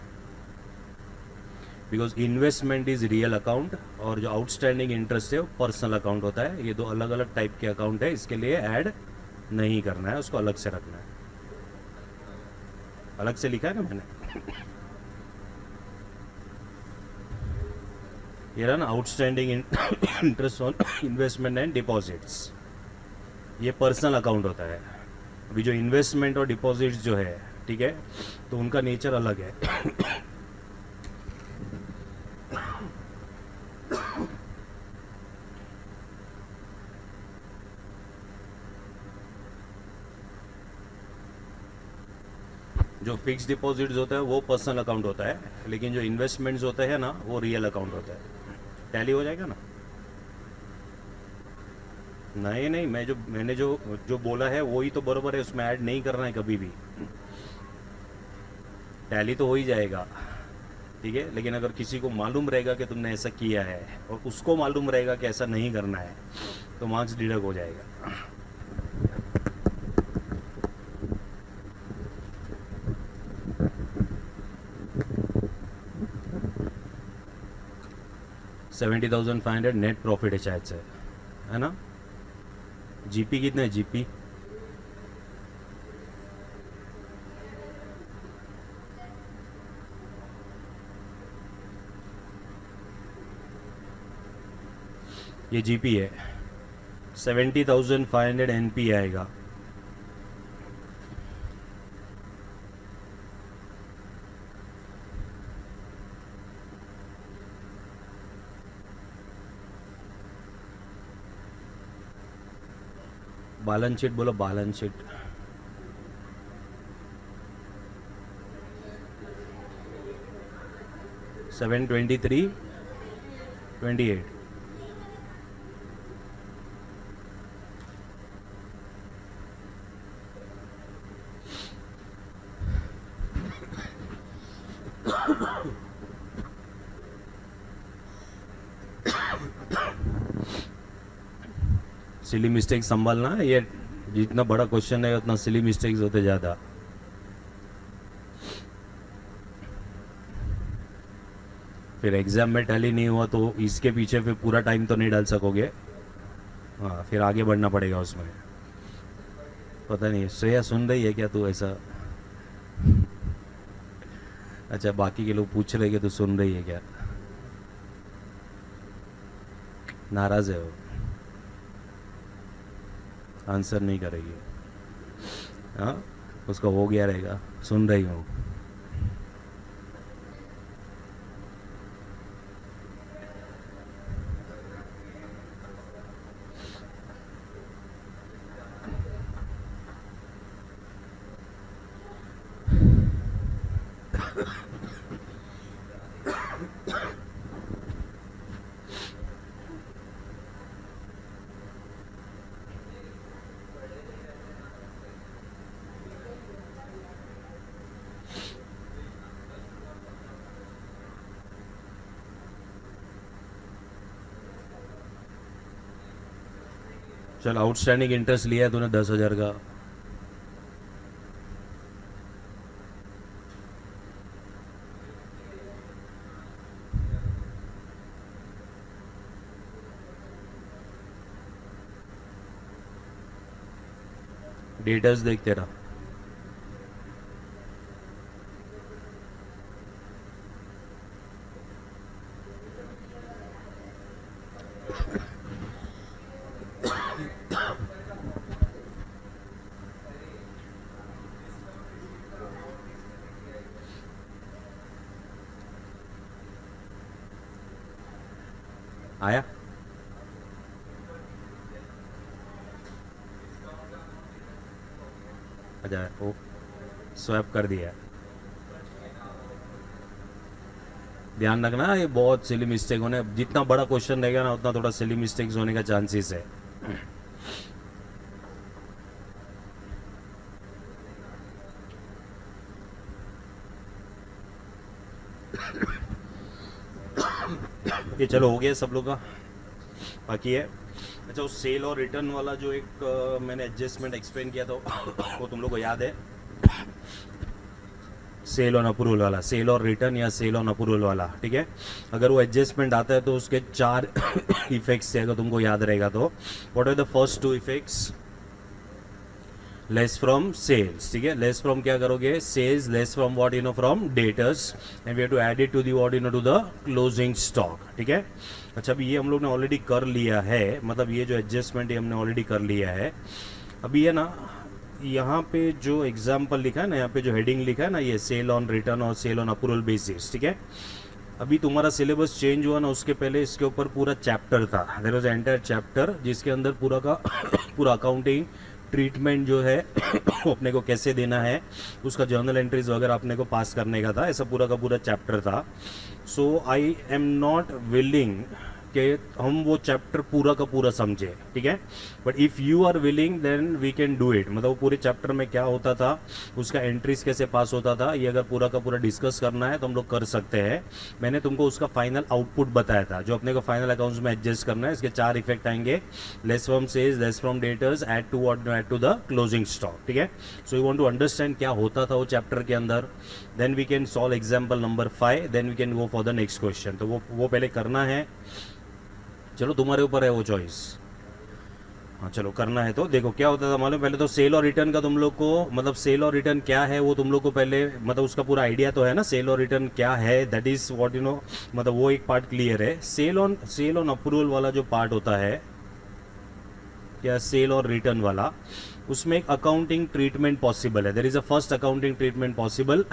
Because investment is real account और जो आउटस्टैंडिंग इंटरेस्ट है वो पर्सनल अकाउंट होता है. ये दो अलग अलग टाइप के अकाउंट है, इसके लिए ऐड नहीं करना है, उसको अलग से रखना है. अलग से लिखा है ना मैंने. ये रहा ना outstanding interest on investment and deposits, ये पर्सनल अकाउंट होता है। अभी जो इन्वेस्टमेंट और डिपॉजिट्स जो है, ठीक है, तो उनका नेचर अलग है। जो फिक्स डिपॉजिट्स होता है वो पर्सनल अकाउंट होता है, लेकिन जो इन्वेस्टमेंट्स होते हैं ना वो रियल अकाउंट होता है। टैली हो जाएगा ना? नहीं नहीं, मैंने जो जो बोला है वही तो बरोबर है, उसमें ऐड नहीं करना है कभी भी। टैली तो हो ही जाएगा, ठीक है, लेकिन अगर किसी को मालूम रहेगा कि तुमने ऐसा किया है और उसको मालूम रहेगा कि ऐसा नहीं करना है, तो मार्क्स डिडक्ट हो जाएगा। $70,500 नेट प्रॉफिट है शायद से, है ना? जीपी कितना है जीपी? ये जीपी है, 70,500 एनपी आएगा। बैलेंस शीट बोलो, बैलेंस शीट। $723.28। सिली मिस्टेक संभालना, ये जितना बड़ा क्वेश्चन है उतना सिली मिस्टेक्स होते ज़्यादा। फिर एग्जाम में टैली नहीं हुआ तो इसके पीछे फिर पूरा टाइम तो नहीं डाल सकोगे। हाँ, फिर आगे बढ़ना पड़ेगा उसमें। पता नहीं श्रेया सुन रही है क्या तू ऐसा? अच्छा, बाकी के लोग पूछ रहे कि तू सुन रही है क्या? नाराज है वो, आंसर नहीं करेगी। हाँ, उसका हो गया रहेगा, सुन रही हूँ। चल, आउटस्टैंडिंग इंटरेस्ट लिया है तूने 10,000 का। डेटर्स देख तेरा। आया? अच्छा, वो स्वैप कर दिया। ध्यान रखना, ये बहुत सिली मिस्टेक होने, जितना बड़ा क्वेश्चन रहेगा ना उतना थोड़ा सिली मिस्टेक्स होने का चांसेस है। ये चलो हो गया सब लोग का, बाकी है। अच्छा, उस सेल और रिटर्न वाला जो एक मैंने एडजस्टमेंट एक्सप्लेन किया था वो तुम लोग को याद है? सेल ऑन अप्रूवल वाला, सेल और रिटर्न या सेल ऑन अप्रूवल वाला, ठीक है। अगर वो एडजस्टमेंट आता है तो उसके 4 इफेक्ट्स है, अगर तुमको याद रहेगा तो। What are the first 2 effects? Less from sales, ठीक है, लेस फ्रॉम क्या करोगे, sales less from what you know from debtors, and we have to add it to the what you know to the closing stock, ठीक है। अच्छा, अभी ये हम लोग ने ऑलरेडी कर लिया है, मतलब ये जो एडजस्टमेंट है हमने ऑलरेडी कर लिया है। अभी है ना, यहाँ पे जो एग्जाम्पल लिखा है ना, यहाँ पे जो हेडिंग लिखा है ना, ये सेल ऑन रिटर्न और सेल ऑन अप्रूवल बेसिस, ठीक है। अभी तुम्हारा सिलेबस चेंज हुआ ना, उसके पहले इसके ऊपर पूरा चैप्टर था, देयर वाज एंटायर चैप्टर जिसके अंदर पूरा का पूरा अकाउंटिंग ट्रीटमेंट जो है अपने को कैसे देना है, उसका जर्नल एंट्रीज वगैरह अपने को पास करने का था, ऐसा पूरा का पूरा चैप्टर था। सो आई एम नॉट विलिंग कि हम वो चैप्टर पूरा का पूरा समझे, ठीक है, but if you are willing then we can do it. मतलब वो पूरे चैप्टर में क्या होता था, उसका एंट्रीज कैसे पास होता था, ये अगर पूरा का पूरा डिस्कस करना है तो हम लोग कर सकते हैं। मैंने तुमको उसका फाइनल आउटपुट बताया था, जो अपने को फाइनल अकाउंट्स में एडजस्ट करना है। इसके 4 इफेक्ट आएंगे, less from sales, less from debtors, add to the closing stock, ठीक है। So you want to understand क्या होता था वो चैप्टर के अंदर, then we can solve example number 5, then we can go for the next question. तो वो पहले करना है, चलो तुम्हारे ऊपर है वो चॉइस। हाँ चलो करना है तो देखो क्या होता था मालूम, पहले तो सेल और रिटर्न का तुम लोग को, मतलब सेल और रिटर्न क्या है वो तुम लोग को पहले, मतलब उसका पूरा आइडिया तो है ना, सेल और रिटर्न क्या है, that is what you no, मतलब वो एक पार्ट क्लियर है। सेल ऑन अप्रूवल वाला जो पार्ट होता है, या सेल और रिटर्न वाला, उसमें एक अकाउंटिंग ट्रीटमेंट पॉसिबल है। There is a first accounting treatment possible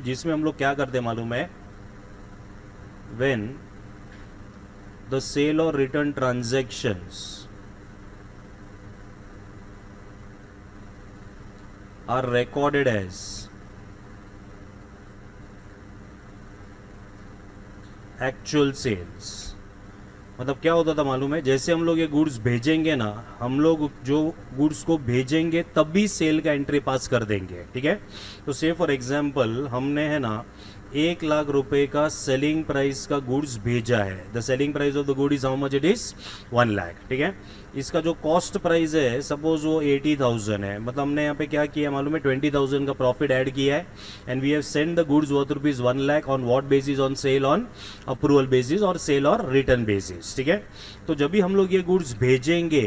जिसमें हम लोग क्या करते हैं मालूम है, when the sale or return transactions are recorded as actual sales। मतलब क्या होता था मालूम है, जैसे हम लोग ये गुड्स भेजेंगे ना, हम लोग जो गुड्स को भेजेंगे तभी सेल का एंट्री पास कर देंगे, ठीक है। तो से फॉर एग्जांपल हमने है ना 1 लाख रुपए का सेलिंग प्राइस का गुड्स भेजा है, the selling price of the good is how much, it is 1 lakh, ठीक है। इसका जो कॉस्ट प्राइस है सपोज वो 80,000 है, मतलब हमने यहाँ पे क्या किया मालूम है, 20,000 का प्रॉफिट ऐड किया है, and we have send the goods worth rupees 1 lakh on what basis, on sale on approval basis or sale or return basis, ठीक है। तो जब भी हम लोग ये गुड्स भेजेंगे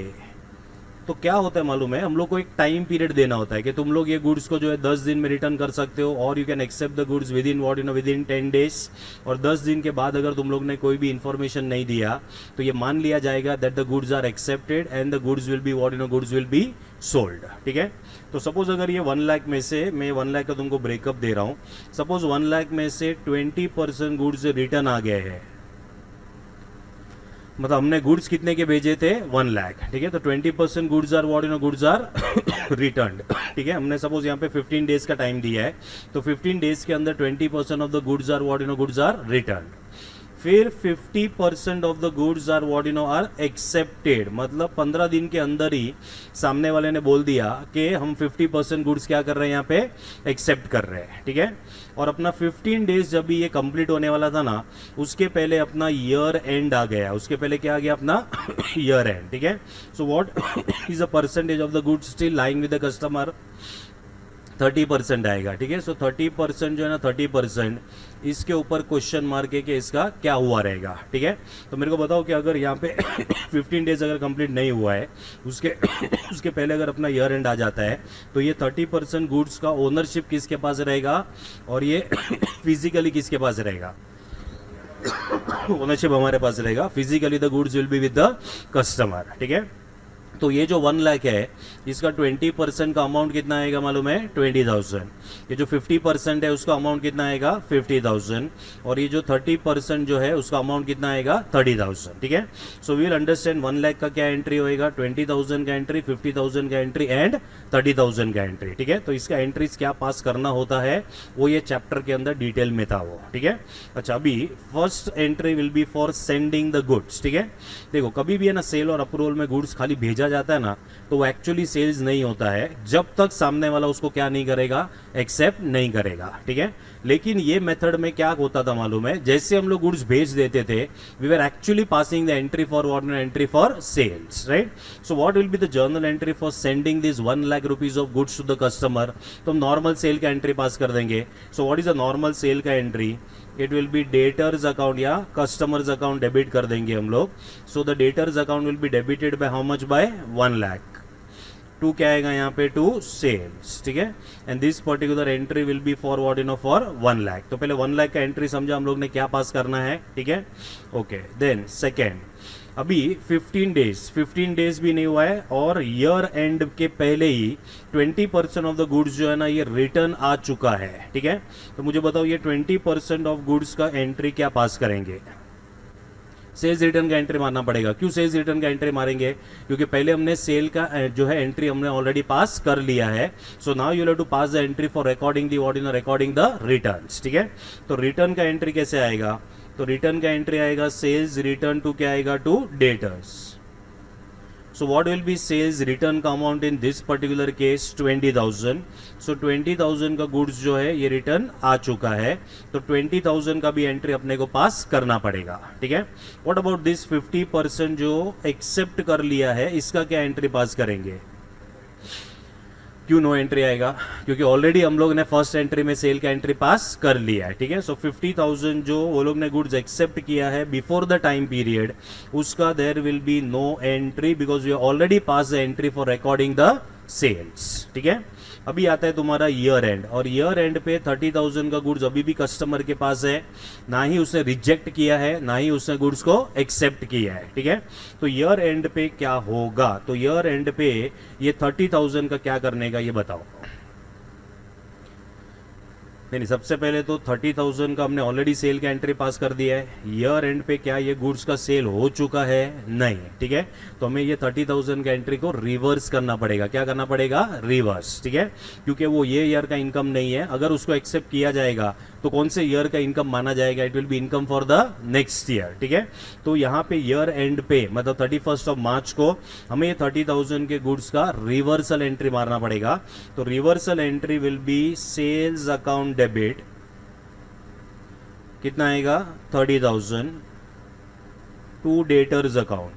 तो क्या होता है मालूम है, हम लोग को एक टाइम पीरियड देना होता है कि तुम लोग ये गुड्स को जो है 10 दिन में रिटर्न कर सकते हो, और you can accept the goods within what you know within 10 days. और 10 दिन के बाद अगर तुम लोग ने कोई भी इन्फॉर्मेशन नहीं दिया तो ये मान लिया जाएगा that the goods are accepted and the goods will be what you know goods will be sold, ठीक है। तो सपोज अगर ये 1 लाख में से, मैं 1 लाख का तुमको ब्रेकअप दे रहा हूँ, सपोज 1 लाख में से 20% गुड्स रिटर्न आ गए हैं, मतलब हमने गुड्स कितने के भेजे थे, 1 लाख, ठीक है। तो 20% goods are what you know goods are return, ठीक है। हमने सपोज यहाँ पे 15 डेज का टाइम दिया है, तो 15 डेज के अंदर 20% of the goods are what you know goods are return. फिर 50% of the goods are what you know are accepted, मतलब 15 दिन के अंदर ही सामने वाले ने बोल दिया कि हम 50% गुड्स क्या कर रहे हैं, यहाँ पे एक्सेप्ट कर रहे हैं, ठीक है। और अपना 15 डेज जब भी ये कंप्लीट होने वाला था ना, उसके पहले अपना ईयर एंड आ गया, उसके पहले क्या आ गया अपना ईयर एंड, ठीक है। So what is a percentage of the goods still lying with the customer, 30% आएगा, ठीक है। सो 30% जो है ना, 30% इसके ऊपर क्वेश्चन मार्क है कि इसका क्या हुआ रहेगा, ठीक है। तो मेरे को बताओ कि अगर यहाँ पे 15 डेज अगर कंप्लीट नहीं हुआ है, उसके पहले अगर अपना ईयर एंड आ जाता है, तो ये 30% गुड्स का ओनरशिप किसके पास रहेगा और ये फिजिकली किसके पास रहेगा, ओनरशिप हमारे पास रहेगा, physically the goods will be with the customer, ठीक है। तो ये जो 1 लाख है इसका 20% का अमाउंट कितना आएगा मालूम है, 20,000। ये जो 50% है उसका अमाउंट कितना आएगा, 50,000। और ये जो 30% जो है उसका अमाउंट कितना आएगा, 30,000, ठीक है। So we will understand 1 lakh का क्या एंट्री होएगा, 20,000 का एंट्री, 50,000 का एंट्री एंड 30,000 का एंट्री, ठीक है। तो इसका एंट्रीज क्या पास करना होता है वो ये चैप्टर के अंदर डिटेल में था वो, ठीक है। अच्छा, अभी first entry will be for sending the goods, ठीक है। देखो कभी भी है ना सेल और अप्रूवल में गुड्स खाली भेजा जाता है ना, तो वो एक्चुअली सेल्स नहीं होता है जब तक सामने वाला उसको क्या नहीं करेगा, एक्सेप्ट नहीं करेगा, ठीक है। लेकिन ये मेथड में क्या होता था मालूम है, जैसे हम लोग गुड्स भेज देते थे, we were actually passing the entry for what, entry for sales, right. So what will be the journal entry for sending this 1 lakh rupees of goods to the customer, तो हम नॉर्मल सेल का entry pass कर देंगे। So what is a normal sale का entry, it will be debtors account या customers account debit कर देंगे हम लोग। So the debtors account will be debited by how much, by 1 lakh. To क्या आएगा यहाँ पे, टू सेल्स, ठीक है। And this particular entry will be for what, you know, for 1 lakh. तो पहले 1 लाख का एंट्री समझा हम लोग ने क्या पास करना है, ठीक है, ओके। देन सेकेंड, अभी 15 डेज भी नहीं हुआ है और ईयर एंड के पहले ही 20% ऑफ द गुड्स जो है ना ये रिटर्न आ चुका है, ठीक है। तो मुझे बताओ ये 20% ऑफ गुड्स का एंट्री क्या पास करेंगे? सेल्स रिटर्न का एंट्री मारना पड़ेगा। क्यों सेल्स रिटर्न का एंट्री मारेंगे? क्योंकि पहले हमने सेल का जो है एंट्री हमने ऑलरेडी पास कर लिया है। So now you have to pass the entry for recording the what, you know, recording the returns, ठीक है। तो रिटर्न का एंट्री कैसे आएगा? तो रिटर्न का एंट्री आएगा सेल्स रिटर्न टू क्या आएगा, to debtors. So what will be sales return का amount in this particular case 20,000. So 20,000 का गुड्स जो है ये रिटर्न आ चुका है, तो 20,000 का भी एंट्री अपने को पास करना पड़ेगा, ठीक है। What about this 50% जो एक्सेप्ट कर लिया है, इसका क्या एंट्री पास करेंगे? क्यों नो एंट्री आएगा? क्योंकि ऑलरेडी हम लोग ने फर्स्ट एंट्री में सेल का एंट्री पास कर लिया है, ठीक है। सो 50,000 जो वो लोग ने गुड्स एक्सेप्ट किया है बिफोर द टाइम पीरियड, उसका there will be no entry because you already pass the entry for recording the sales, ठीक है। अभी आता है तुम्हारा ईयर एंड, और ईयर एंड पे 30,000 का गुड्स अभी भी कस्टमर के पास है, ना ही उसने रिजेक्ट किया है ना ही उसने गुड्स को एक्सेप्ट किया है, ठीक है। तो ईयर एंड पे क्या होगा? तो ईयर एंड पे ये 30,000 का क्या करने का, ये बताओ। नहीं, सबसे पहले तो 30,000 का हमने ऑलरेडी सेल का एंट्री पास कर दिया है। ईयर एंड पे क्या ये गुड्स का सेल हो चुका है? नहीं, ठीक है। तो हमें ये 30,000 का एंट्री को रिवर्स करना पड़ेगा। क्या करना पड़ेगा? रिवर्स, ठीक है। क्योंकि वो ये ईयर का इनकम नहीं है, अगर उसको एक्सेप्ट किया जाएगा तो कौन से ईयर का इनकम माना जाएगा? It will be income for the next year, ठीक है। तो यहाँ पे ईयर एंड पे मतलब 31 ऑफ मार्च को हमें ये 30,000 के गुड्स का रिवर्सल एंट्री मारना पड़ेगा। तो reversal entry will be sales account debit, कितना आएगा? 30,000 टू डेटर्स अकाउंट,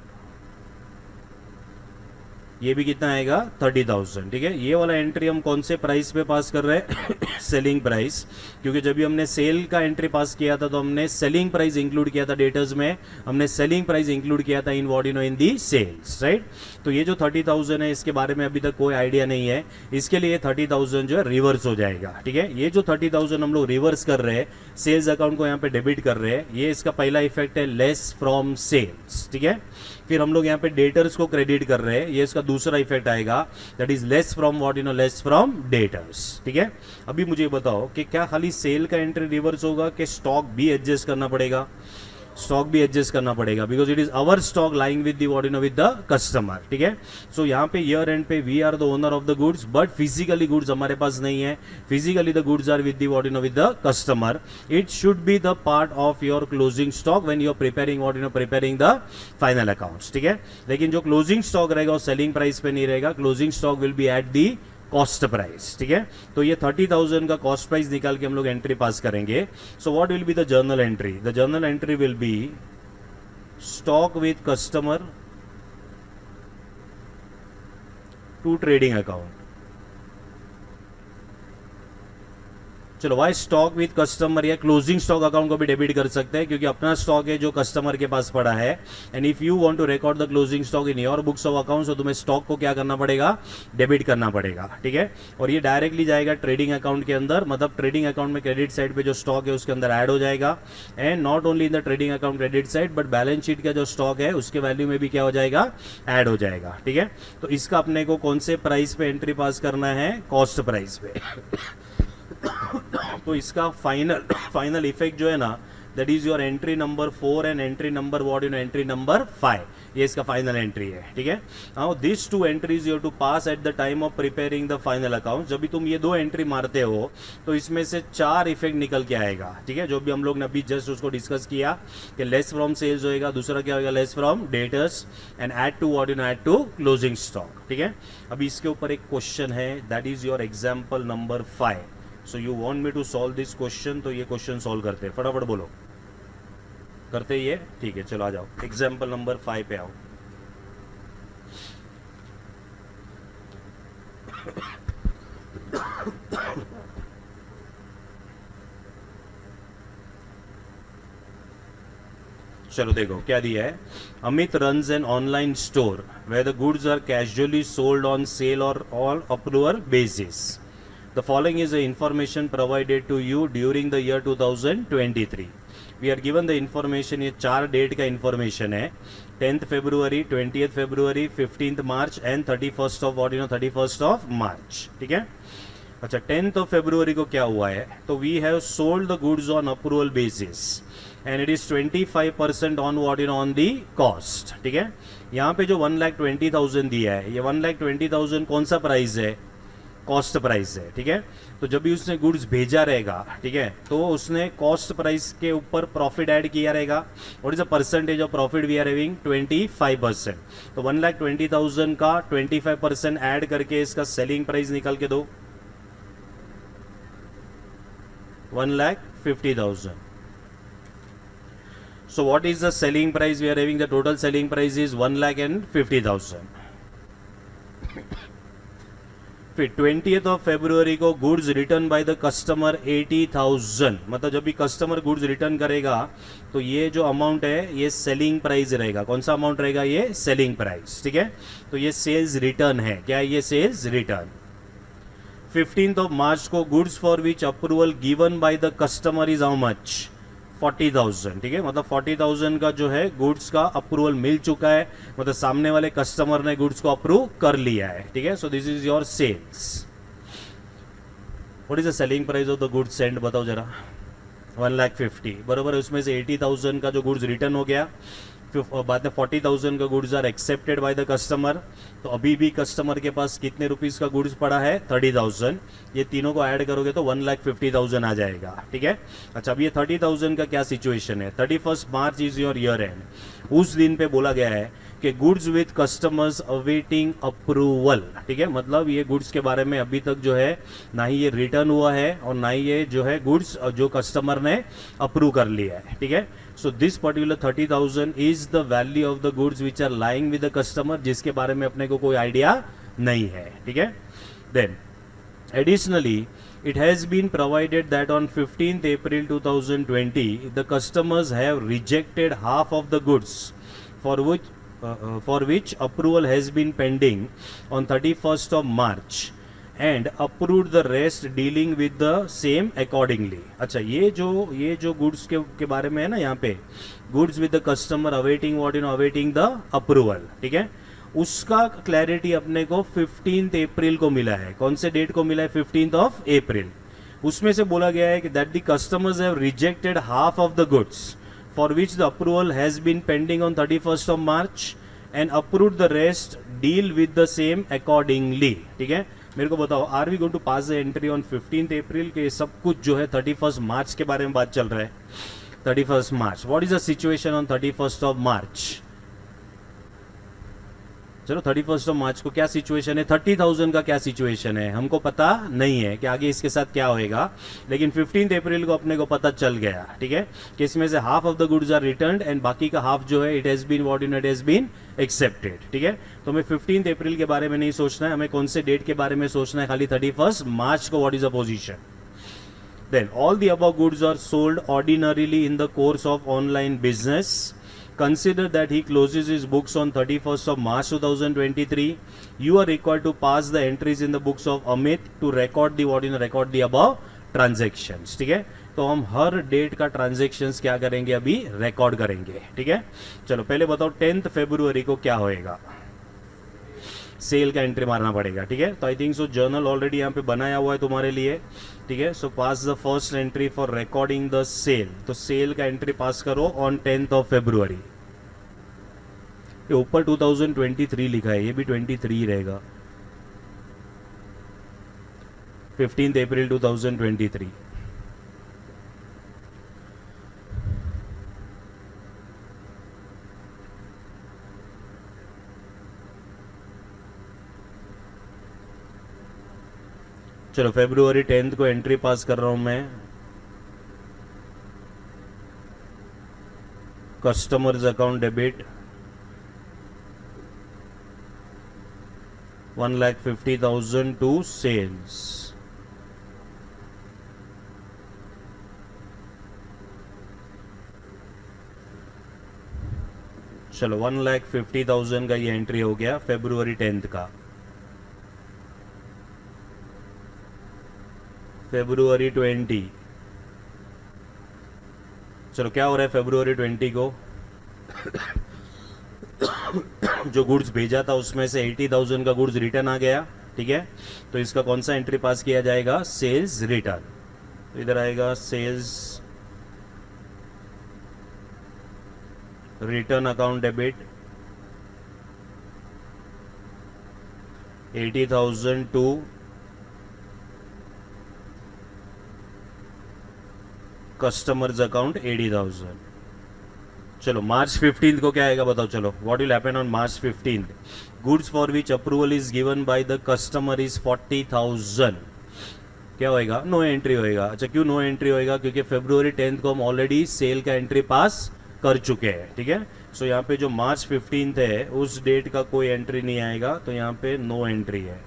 ये भी कितना आएगा? 30,000, ठीक है। ये वाला एंट्री हम कौन से प्राइस पे पास कर रहे हैं? सेलिंग प्राइस, क्योंकि जब भी हमने सेल का एंट्री पास किया था तो हमने सेलिंग प्राइस इंक्लूड किया था डेटर्स में, हमने सेलिंग प्राइस इंक्लूड किया था in what, you know, in the sales, right. तो ये जो 30,000 है इसके बारे में अभी तक कोई आइडिया नहीं है, इसके लिए 30,000 जो है रिवर्स हो जाएगा, ठीक है। ये जो 30,000 हम लोग रिवर्स कर रहे हैं, सेल्स अकाउंट को यहाँ पे डेबिट कर रहे हैं, ये इसका पहला इफेक्ट है लेस फ्रॉम सेल्स, ठीक है। फिर हम लोग यहाँ पे डेटर्स को क्रेडिट कर रहे हैं, ये इसका दूसरा इफेक्ट आएगा, that is less from what, you no, less from debtors, ठीक है। अभी मुझे बताओ कि क्या खाली सेल का एंट्री रिवर्स होगा कि स्टॉक भी एडजस्ट करना पड़ेगा? स्टॉक भी एडजस्ट करना पड़ेगा because it is our stock lying with the what, you know, with the customer, ठीक है। सो यहाँ पे ईयर एंड पे we are the owner of the goods, but physically goods हमारे पास नहीं है, physically the goods are with the what, you know, with the customer. It should be the part of your closing stock when you are preparing what, you know, preparing the final accounts, ठीक है। लेकिन जो closing stock रहेगा वो selling price पे नहीं रहेगा, closing stock will be at the cost price, ठीक है। तो ये 30,000 का कॉस्ट प्राइस निकाल के हम लोग एंट्री पास करेंगे। सो what will be the journal entry? The journal entry will B stock with customer to trading account. चलो, वाई स्टॉक विद कस्टमर या क्लोजिंग स्टॉक अकाउंट को भी डेबिट कर सकते हैं क्योंकि अपना स्टॉक है जो कस्टमर के पास पड़ा है। And if you want to record the closing stock in your books of accounts तो तुम्हें स्टॉक को क्या करना पड़ेगा? डेबिट करना पड़ेगा, ठीक है। और ये डायरेक्टली जाएगा ट्रेडिंग अकाउंट के अंदर, मतलब ट्रेडिंग अकाउंट में क्रेडिट साइड पे जो स्टॉक है उसके अंदर ऐड हो जाएगा। And not only in the trading account credit side but balance sheet का जो स्टॉक है उसके वैल्यू में भी क्या हो जाएगा? ऐड हो जाएगा, ठीक है। तो इसका अपने को कौन से प्राइस पे एंट्री पास करना है? कॉस्ट प्राइस पे। तो इसका फाइनल इफेक्ट जो है ना, that is your entry number 4 and entry number what, you know, entry number 5, ये इसका फाइनल एंट्री है, ठीक है। Now this two entries you have to pass at the time of preparing the final account. जब भी तुम ये दो एंट्री मारते हो तो इसमें से 4 इफेक्ट निकल के आएगा, ठीक है, जो भी हम लोग ने अभी जस्ट उसको डिस्कस किया कि लेस फ्रॉम सेल्स होएगा, दूसरा क्या होगा? Less from debtors and add to what, you know, add to closing stock, ठीक है। अभी इसके ऊपर एक क्वेश्चन है, that is your example number 5। So you want me to solve this question, तो ये क्वेश्चन सॉल्व करते हैं, फटाफट बोलो। करते ही है, ठीक है, चलो आ जाओ एग्जाम्पल नंबर 5 पे आओ। चलो देखो क्या दिया है. Amit runs an online store where the goods are casually sold on sale or all approval basis. The following is the information provided to you during the year 2023. We are given the information. ये 4 date का information है. 10th February, 20th February, 15th March and 31st of what 31st of March. ठीक है. अच्छा 10th of February को क्या हुआ है, तो we have sold the goods on approval basis and it is 25% on what on the cost. ठीक है. यहाँ पे जो 1,20,000 दिया है, ये 1,20,000 कौन सा प्राइस है, कॉस्ट प्राइस है. ठीक है. तो जब भी उसने गुड्स भेजा रहेगा, ठीक है, तो उसने कॉस्ट प्राइस के ऊपर प्रॉफिट ऐड किया रहेगा. What is the percentage of profit we are having, 25%. तो 1,20,000 का 25% ऐड करके इसका सेलिंग प्राइस निकाल के दो, 1,50,000. So what is the selling price we are having? The total selling price is 1,50,000. फिर 20th of February को goods return bye the customer 80,000. मतलब जब भी कस्टमर गुड्स रिटर्न करेगा तो ये जो अमाउंट है ये सेलिंग प्राइस रहेगा. कौन सा अमाउंट रहेगा, ये सेलिंग प्राइस. ठीक है. तो ये सेल्स रिटर्न है. क्या है ये, sales return. 15th of March को goods for which approval given by the customer is how much, 40,000. ठीक है. मतलब 40,000 का जो है गुड्स का अप्रूवल मिल चुका है, मतलब सामने वाले कस्टमर ने गुड्स को अप्रूव कर लिया है. ठीक है. So this is your sales. What is the selling price of the goods send, बताओ जरा. 1,50,000 बरोबर है. उसमें से 80,000 का जो गुड्स रिटर्न हो गया, बाद में 40,000 का goods are accepted by the customer. तो अभी भी कस्टमर के पास कितने रुपीस का गुड्स पड़ा है, 30,000. ये तीनों को ऐड करोगे तो 1,50,000 आ जाएगा. ठीक है. अच्छा अब ये 30,000 का क्या सिचुएशन है, 31st March is your year and. उस दिन पे बोला गया है कि goods with customers awaiting approval. ठीक है. मतलब ये गुड्स के बारे में अभी तक जो है ना ही ये रिटर्न हुआ है और ना ही ये जो है गुड्स जो कस्टमर ने अप्रूव कर लिया है. ठीक है. So this particular 30,000 is the value of the goods which are lying with the customer, जिसके बारे में अपने को कोई आइडिया नहीं है. ठीक है. Then additionally it has been provided that on 15th April 2020 the customers have rejected half of the goods for which approval has been pending on 31st of March and approved the rest dealing with the same accordingly. अच्छा ये जो goods के बारे में है ना, यहाँ पे goods with the customer awaiting what awaiting the approval. ठीक है. उसका क्लैरिटी अपने को 15th अप्रैल को मिला है. कौन से डेट को मिला है, 15th ऑफ अप्रैल. उसमें से बोला गया है कि that the customers have rejected half of the goods for which the approval has been pending on 31st of March and approved the rest, deal with the same accordingly. ठीक है. मेरे को बताओ, are we going to pass the entry on 15th April के सब कुछ जो है 31st मार्च के बारे में बात चल रहा है. 31st March, what is the situation on 31st of मार्च. चलो 31st ऑफ मार्च को क्या सिचुएशन है, 30,000 का क्या सिचुएशन है हमको पता नहीं है कि आगे इसके साथ क्या होएगा, लेकिन 15th अप्रैल को अपने को पता चल गया. ठीक है. कि इसमें से half of the goods are returned and बाकी का हाफ जो है it has been what it has been accepted. ठीक है. तो हमें 15th अप्रैल के बारे में नहीं सोचना है, हमें कौन से डेट के बारे में सोचना है, खाली 31st मार्च को what is the position. Then all the above goods are sold ordinarily in the course of online business. Consider that he closes his books on 31st of March 2023. You are required to pass the entries in the books of Amit to record the record the above transactions. ठीक है. तो हम हर date का transactions क्या करेंगे, अभी record करेंगे. ठीक है. चलो पहले बताओ 10th फरवरी को क्या होएगा, सेल का एंट्री मारना पड़ेगा. ठीक है. तो I think so journal already यहाँ पे बनाया हुआ है तुम्हारे लिए. ठीक है. So pass the first entry for recording the sale. तो सेल का एंट्री पास करो ऑन 10th ऑफ फरवरी. ये ऊपर 2023 लिखा है, ये भी 23 रहेगा. 15th अप्रैल 2023. चलो फरवरी 10th को एंट्री पास कर रहा हूं मैं. Customers account debit 1,50,000 to sales. चलो 1,50,000 का ये एंट्री हो गया फेब्रुवरी 10 का। फेब्रुवरी 20, चलो क्या हो रहा है फेब्रुवरी 20 को? जो गुड्स भेजा था उसमें से 80,000 का गुड्स रिटर्न आ गया, ठीक है। तो इसका कौन सा एंट्री पास किया जाएगा? Sales return. तो इधर आएगा sales return account debit 80,000 to customers account 80,000। चलो मार्च 15 को क्या आएगा बताओ? चलो what will happen on March 15? Goods for which approval is given by the customer is 40,000। क्या होएगा? नो एंट्री होएगा। अच्छा क्यों नो एंट्री होएगा? क्योंकि फेब्रुवरी 10 को हम ऑलरेडी सेल का एंट्री पास कर चुके हैं, ठीक है। सो यहाँ पे जो मार्च 15 है उस डेट का कोई एंट्री नहीं आएगा, तो यहाँ पे नो एंट्री है।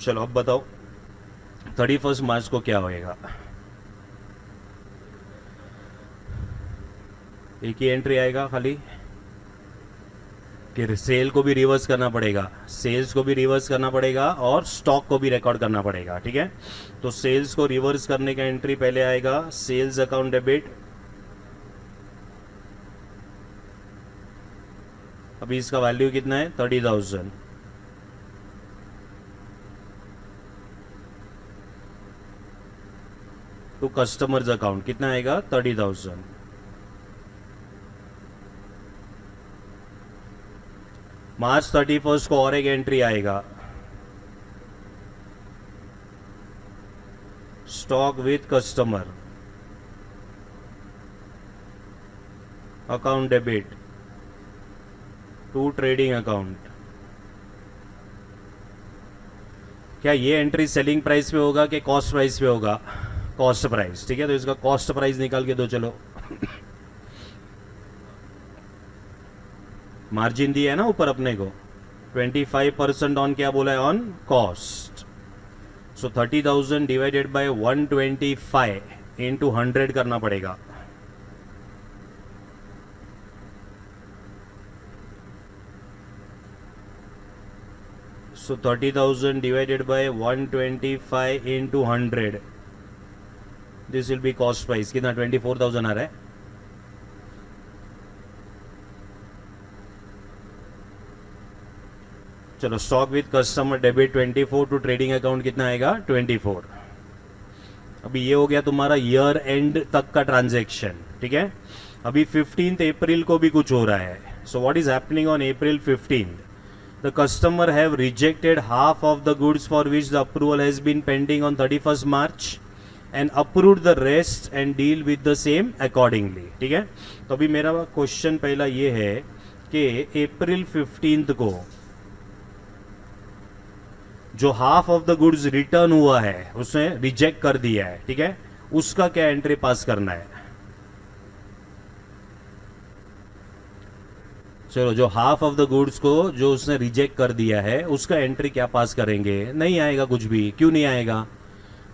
चलो अब बताओ 31 मार्च को क्या होएगा? एक ही एंट्री आएगा खाली कि सेल को भी रिवर्स करना पड़ेगा, सेल्स को भी रिवर्स करना पड़ेगा और स्टॉक को भी रिकॉर्ड करना पड़ेगा, ठीक है। तो सेल्स को रिवर्स करने का एंट्री पहले आएगा सेल्स अकाउंट डेबिट। अभी इसका वैल्यू कितना है? 30,000। टू कस्टमर्स अकाउंट कितना आएगा? 30,000। मार्च 31 को और एक एंट्री आएगा stock with customer account debit to trading account. क्या ये एंट्री सेलिंग प्राइस पे होगा कि कॉस्ट प्राइस पे होगा? कॉस्ट प्राइस, ठीक है। तो इसका कॉस्ट प्राइस निकाल के दो। चलो मार्जिन दिया है ना ऊपर अपने को, 25% ऑन क्या बोला है? On cost. So 30,000 divided by 125 into 100 करना पड़ेगा। So 30,000 divided by 125 into 100, this will be cost price. कितना? 24,000 आ रहा है। चलो stock with customer debit 24 to trading account कितना आएगा? 24। अभी ये हो गया तुम्हारा ईयर एंड तक का ट्रांजैक्शन, ठीक है। अभी 15 अप्रैल को भी कुछ हो रहा है। So what is happening on April 15? The customer have rejected half of the goods for which the approval has been pending on 31 March and approved the rest and deal with the same accordingly, ठीक है। तो अभी मेरा question पहला ये है कि अप्रैल 15 को जो half of the goods return हुआ है उसने रिजेक्ट कर दिया है, ठीक है, उसका क्या एंट्री पास करना है? चलो जो हाफ ऑफ द गुड्स को जो उसने रिजेक्ट कर दिया है उसका एंट्री क्या पास करेंगे? नहीं आएगा कुछ भी। क्यों नहीं आएगा?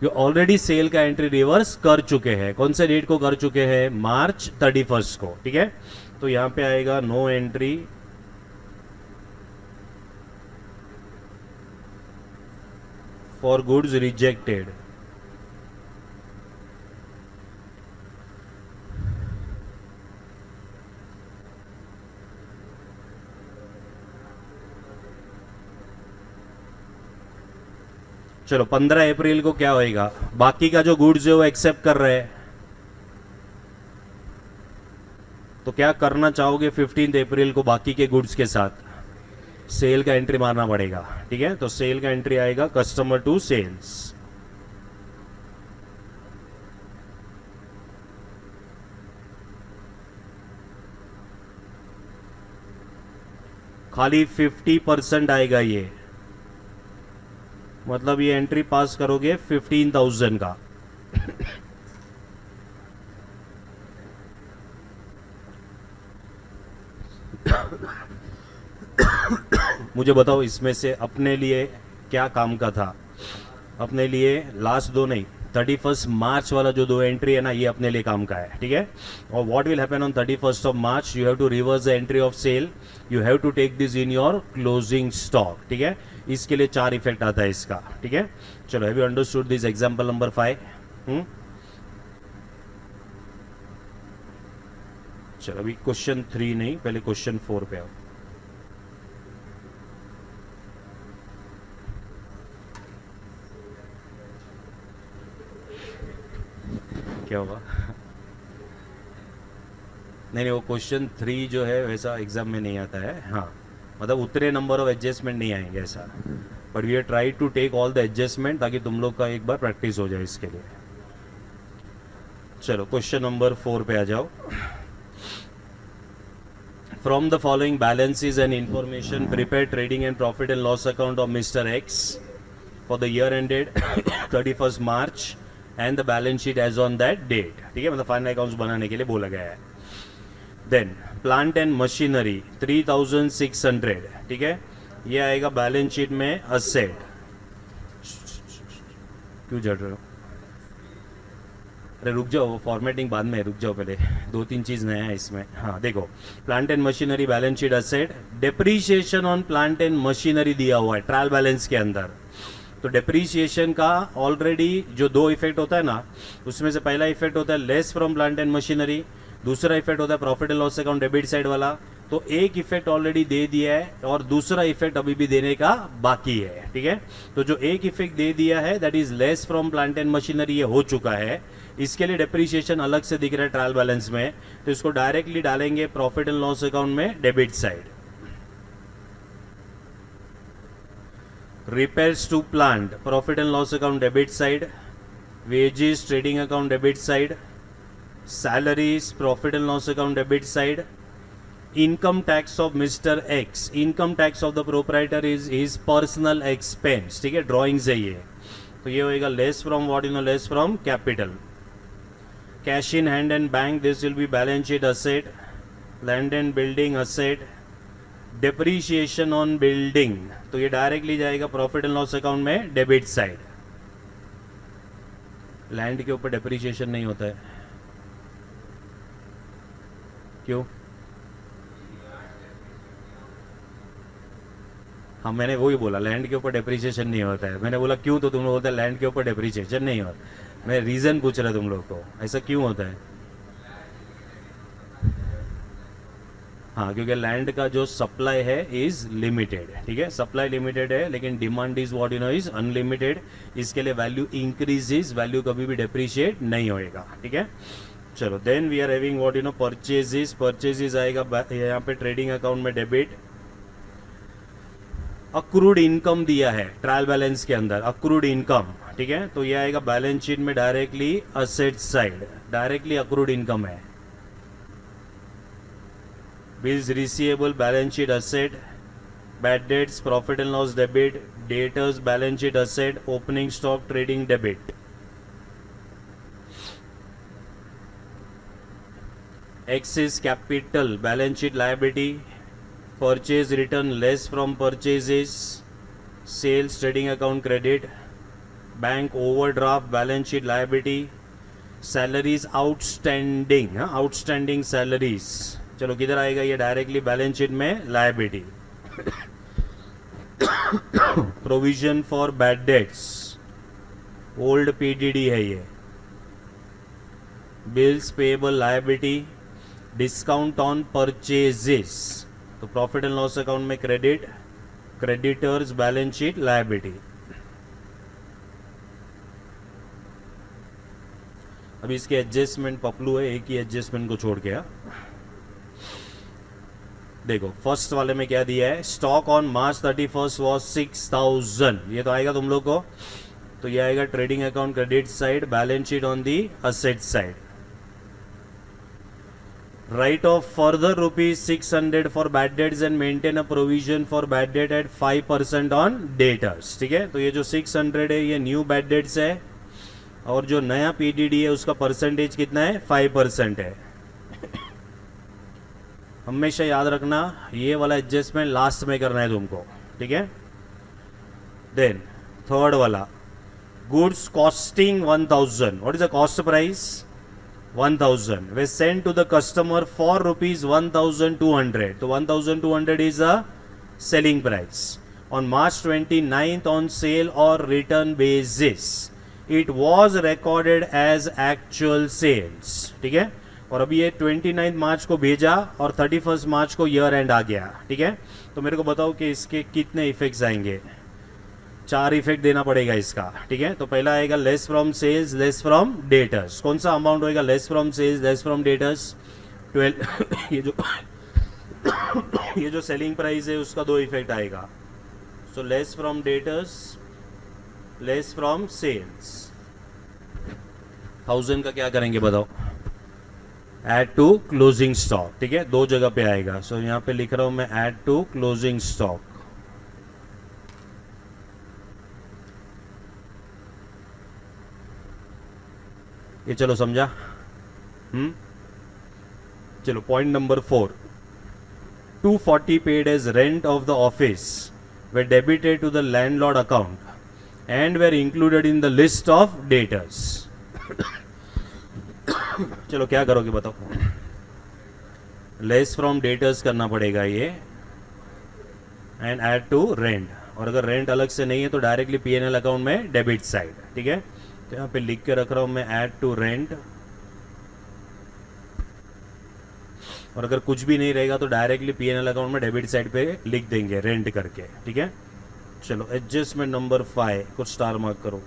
जो ऑलरेडी सेल का एंट्री रिवर्स कर चुके हैं। कौन से डेट को कर चुके हैं? मार्च 31 को, ठीक है। तो यहां पे आएगा no entry for goods rejected. चलो 15 अप्रैल को क्या होएगा? बाकी का जो गुड्स है वो एक्सेप्ट कर रहे हैं, तो क्या करना चाहोगे 15 अप्रैल को बाकी के गुड्स के साथ? सेल का एंट्री मारना पड़ेगा, ठीक है। तो सेल का एंट्री आएगा कस्टमर टू सेल्स। खाली 50% आएगा ये, मतलब ये एंट्री पास करोगे 15,000 का। मुझे बताओ इसमें से अपने लिए क्या काम का था? अपने लिए लास्ट दो नहीं, 31 मार्च वाला जो दो एंट्री है ना, ये अपने लिए काम का है, ठीक है। और what will happen on 31st of March, you have to reverse the entry of sale, you have to take this in your closing stock, ठीक है। इसके लिए 4 इफेक्ट आता है इसका, ठीक है। चलो, have you understood this example number 5? चलो अभी क्वेश्चन 3 नहीं, पहले क्वेश्चन 4 पे आओ। क्या होगा? नहीं, वो क्वेश्चन 3 जो है वैसा एग्जाम में नहीं आता है, हाँ, मतलब उतने नंबर ऑफ एडजस्टमेंट नहीं आएंगे ऐसा, but we are try to take all the adjustment ताकि तुम लोग का एक बार प्रैक्टिस हो जाए इसके लिए। चलो क्वेश्चन नंबर 4 पे आ जाओ। From the following balances and information, prepare trading and profit and loss account of Mr. X for the year ended 31st March and the balance sheet as on that date, ठीक है, मतलब final accounts बनाने के लिए बोला गया है। Then plant and machinery 3600, ठीक है, ये आएगा बैलेंस शीट में असेट। क्यों जड़ रहे हो? अरे रुक जाओ, फॉर्मेटिंग बाद में, रुक जाओ पहले, 2-3 चीज़ नया है इसमें। हाँ देखो, plant and machinery balance sheet asset, depreciation on plant and machinery दिया हुआ है ट्रायल बैलेंस के अंदर। तो डेप्रीशिएशन का ऑलरेडी जो 2 इफेक्ट होता है ना, उसमें से पहला इफेक्ट होता है less from plant and machinery, दूसरा इफेक्ट होता है profit and loss account debit side वाला। तो एक इफेक्ट ऑलरेडी दे दिया है और दूसरा इफेक्ट अभी भी देने का बाकी है, ठीक है। तो जो एक इफेक्ट दे दिया है that is less from plant and machinery, ये हो चुका है। इसके लिए डेप्रीशिएशन अलग से दिख रहा है ट्रायल बैलेंस में, तो इसको डायरेक्टली डालेंगे प्रॉफिट एंड लॉस अकाउंट में debit side. Repairs to plant profit and loss account debit side, wages trading account debit side, salaries profit and loss account debit side, income tax of Mr. X, income tax of the proprietor is his personal expense, ठीक है, drawings है ये, तो ये होएगा less from what, you no, less from capital. Cash in hand and bank, this will be balance sheet asset, land and building asset, depreciation on building, तो ये directly जाएगा प्रॉफिट एंड लॉस अकाउंट में debit side. Land के ऊपर depreciation नहीं होता है, क्यों? हाँ, मैंने वही बोला लैंड के ऊपर डेप्रीशिएशन नहीं होता है, मैंने बोला क्यों, तो तुम लोग बोलते हैं लैंड के ऊपर डेप्रीशिएशन नहीं होता। मैं रीजन पूछ रहा तुम लोग को, ऐसा क्यों होता है? हाँ, क्योंकि लैंड का जो सप्लाई है इज लिमिटेड, ठीक है, सप्लाई लिमिटेड है, लेकिन demand is what, you no, is unlimited. इसके लिए वैल्यू इंक्रीजेज, वैल्यू कभी भी डेप्रीशिएट नहीं होएगा, ठीक है। चलो, then we are having what, you know, purchases, purchases आएगा यहाँ पे ट्रेडिंग अकाउंट में डेबिट। अक्रूड इनकम दिया है ट्रायल बैलेंस के अंदर, अक्रूड इनकम, ठीक है, तो ये आएगा बैलेंस शीट में directly asset side, directly accrued income है। Bills receivable balance sheet asset, bad debts profit and loss debit, debtors balance sheet asset, opening stock trading debit. Excess capital balance sheet liability, purchase return less from purchases, sales trading account credit, bank overdraft balance sheet liability, salaries outstanding, outstanding salaries, चलो किधर आएगा ये, directly balance sheet में liability। Provision for bad debts, old PDD है ये। Bills payable liability, discount on purchases, तो profit and loss account में credit, creditors balance sheet liability. अभी इसके एडजस्टमेंट पपलू है, एक ही एडजस्टमेंट को छोड़ के। देखो फर्स्ट वाले में क्या दिया है, stock on March 31st was 6000, ये तो आएगा तुम लोग को, तो ये आएगा trading account credit side, balance sheet on the asset side. Write off further ₹600 for bad debts and maintain a provision for bad debt at 5% on debtors, ठीक है। तो ये जो 600 है ये न्यू बैड डेट्स है, और जो नया PDD है उसका परसेंटेज कितना है, 5% है। हमेशा याद रखना ये वाला एडजस्टमेंट लास्ट में करना है तुमको, ठीक है. देन थर्ड वाला, goods costing 1000. What is the cost price? 1000 we send to the customer for rupees 1200. तो 1200 is a selling price. On March 29th, on sale or return basis, it was recorded as actual sales. ठीक है. और अभी ये 29 मार्च को भेजा और 31 मार्च को ईयर एंड आ गया. ठीक है. तो मेरे को बताओ कि इसके कितने इफेक्ट्स आएंगे. 4 इफेक्ट देना पड़ेगा इसका. ठीक है. तो पहला आएगा less from sales, less from debtors. कौन सा अमाउंट होएगा? Less from sales, less from debtors. 12 ये जो सेलिंग प्राइस है उसका 2 इफेक्ट आएगा. So less from debtors, less from sales. 1000 का क्या करेंगे बताओ? Add to closing stock. ठीक है. 2 जगह पे आएगा. सो यहां पे लिख रहा हूं मैं ऐड टू क्लोजिंग स्टॉक. ये चलो समझा. चलो point number 4. 240 paid as rent of the office were debited to the landlord account and were included in the list of debtors. चलो क्या करोगे बताओ? लेस फ्रॉम डेटर्स करना पड़ेगा ये एंड ऐड टू रेंट. और अगर रेंट अलग से नहीं है तो डायरेक्टली पीएनएल अकाउंट में डेबिट साइड. ठीक है. तो यहाँ पे लिख के रख रहा हूं मैं ऐड टू रेंट. और अगर कुछ भी नहीं रहेगा तो डायरेक्टली पीएनएल अकाउंट में डेबिट साइड पे लिख देंगे रेंट करके. ठीक है. चलो एडजस्टमेंट नंबर 5 कुछ स्टार मार्क करो.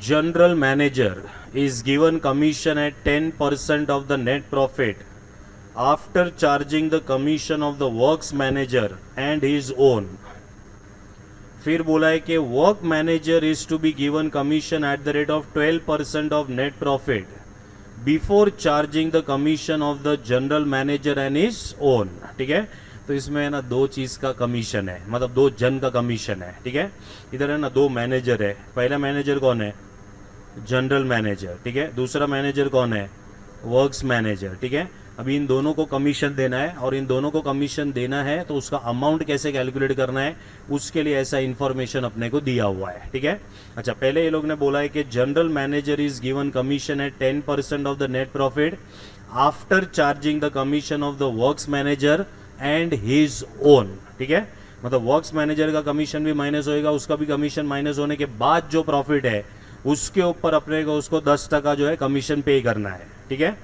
General manager is given commission at 10% of the net profit after charging the commission of the works manager and his own. फिर बोला है कि work manager is to be given commission at the rate of 12% of net profit before charging the commission of the general manager and his own. ठीक है. तो इसमें है ना 2 चीज का कमीशन है, मतलब 2 जन का कमीशन है. ठीक है. इधर है ना 2 मैनेजर है. पहला मैनेजर कौन है? General manager. ठीक है. दूसरा मैनेजर कौन है? Works manager. ठीक है. अभी इन दोनों को कमीशन देना है और इन दोनों को कमीशन देना है तो उसका अमाउंट कैसे कैलकुलेट करना है उसके लिए ऐसा इंफॉर्मेशन अपने को दिया हुआ है. ठीक है. अच्छा, पहले ये लोग ने बोला है कि general manager is given commission at 10% of the net profit after charging the commission of the works manager and his own. ठीक है. मतलब वर्क्स मैनेजर का कमीशन भी माइनस होएगा, उसका भी कमीशन माइनस होने के बाद जो प्रॉफिट है उसके ऊपर अपने को उसको 10% जो है कमीशन पे करना है. ठीक है.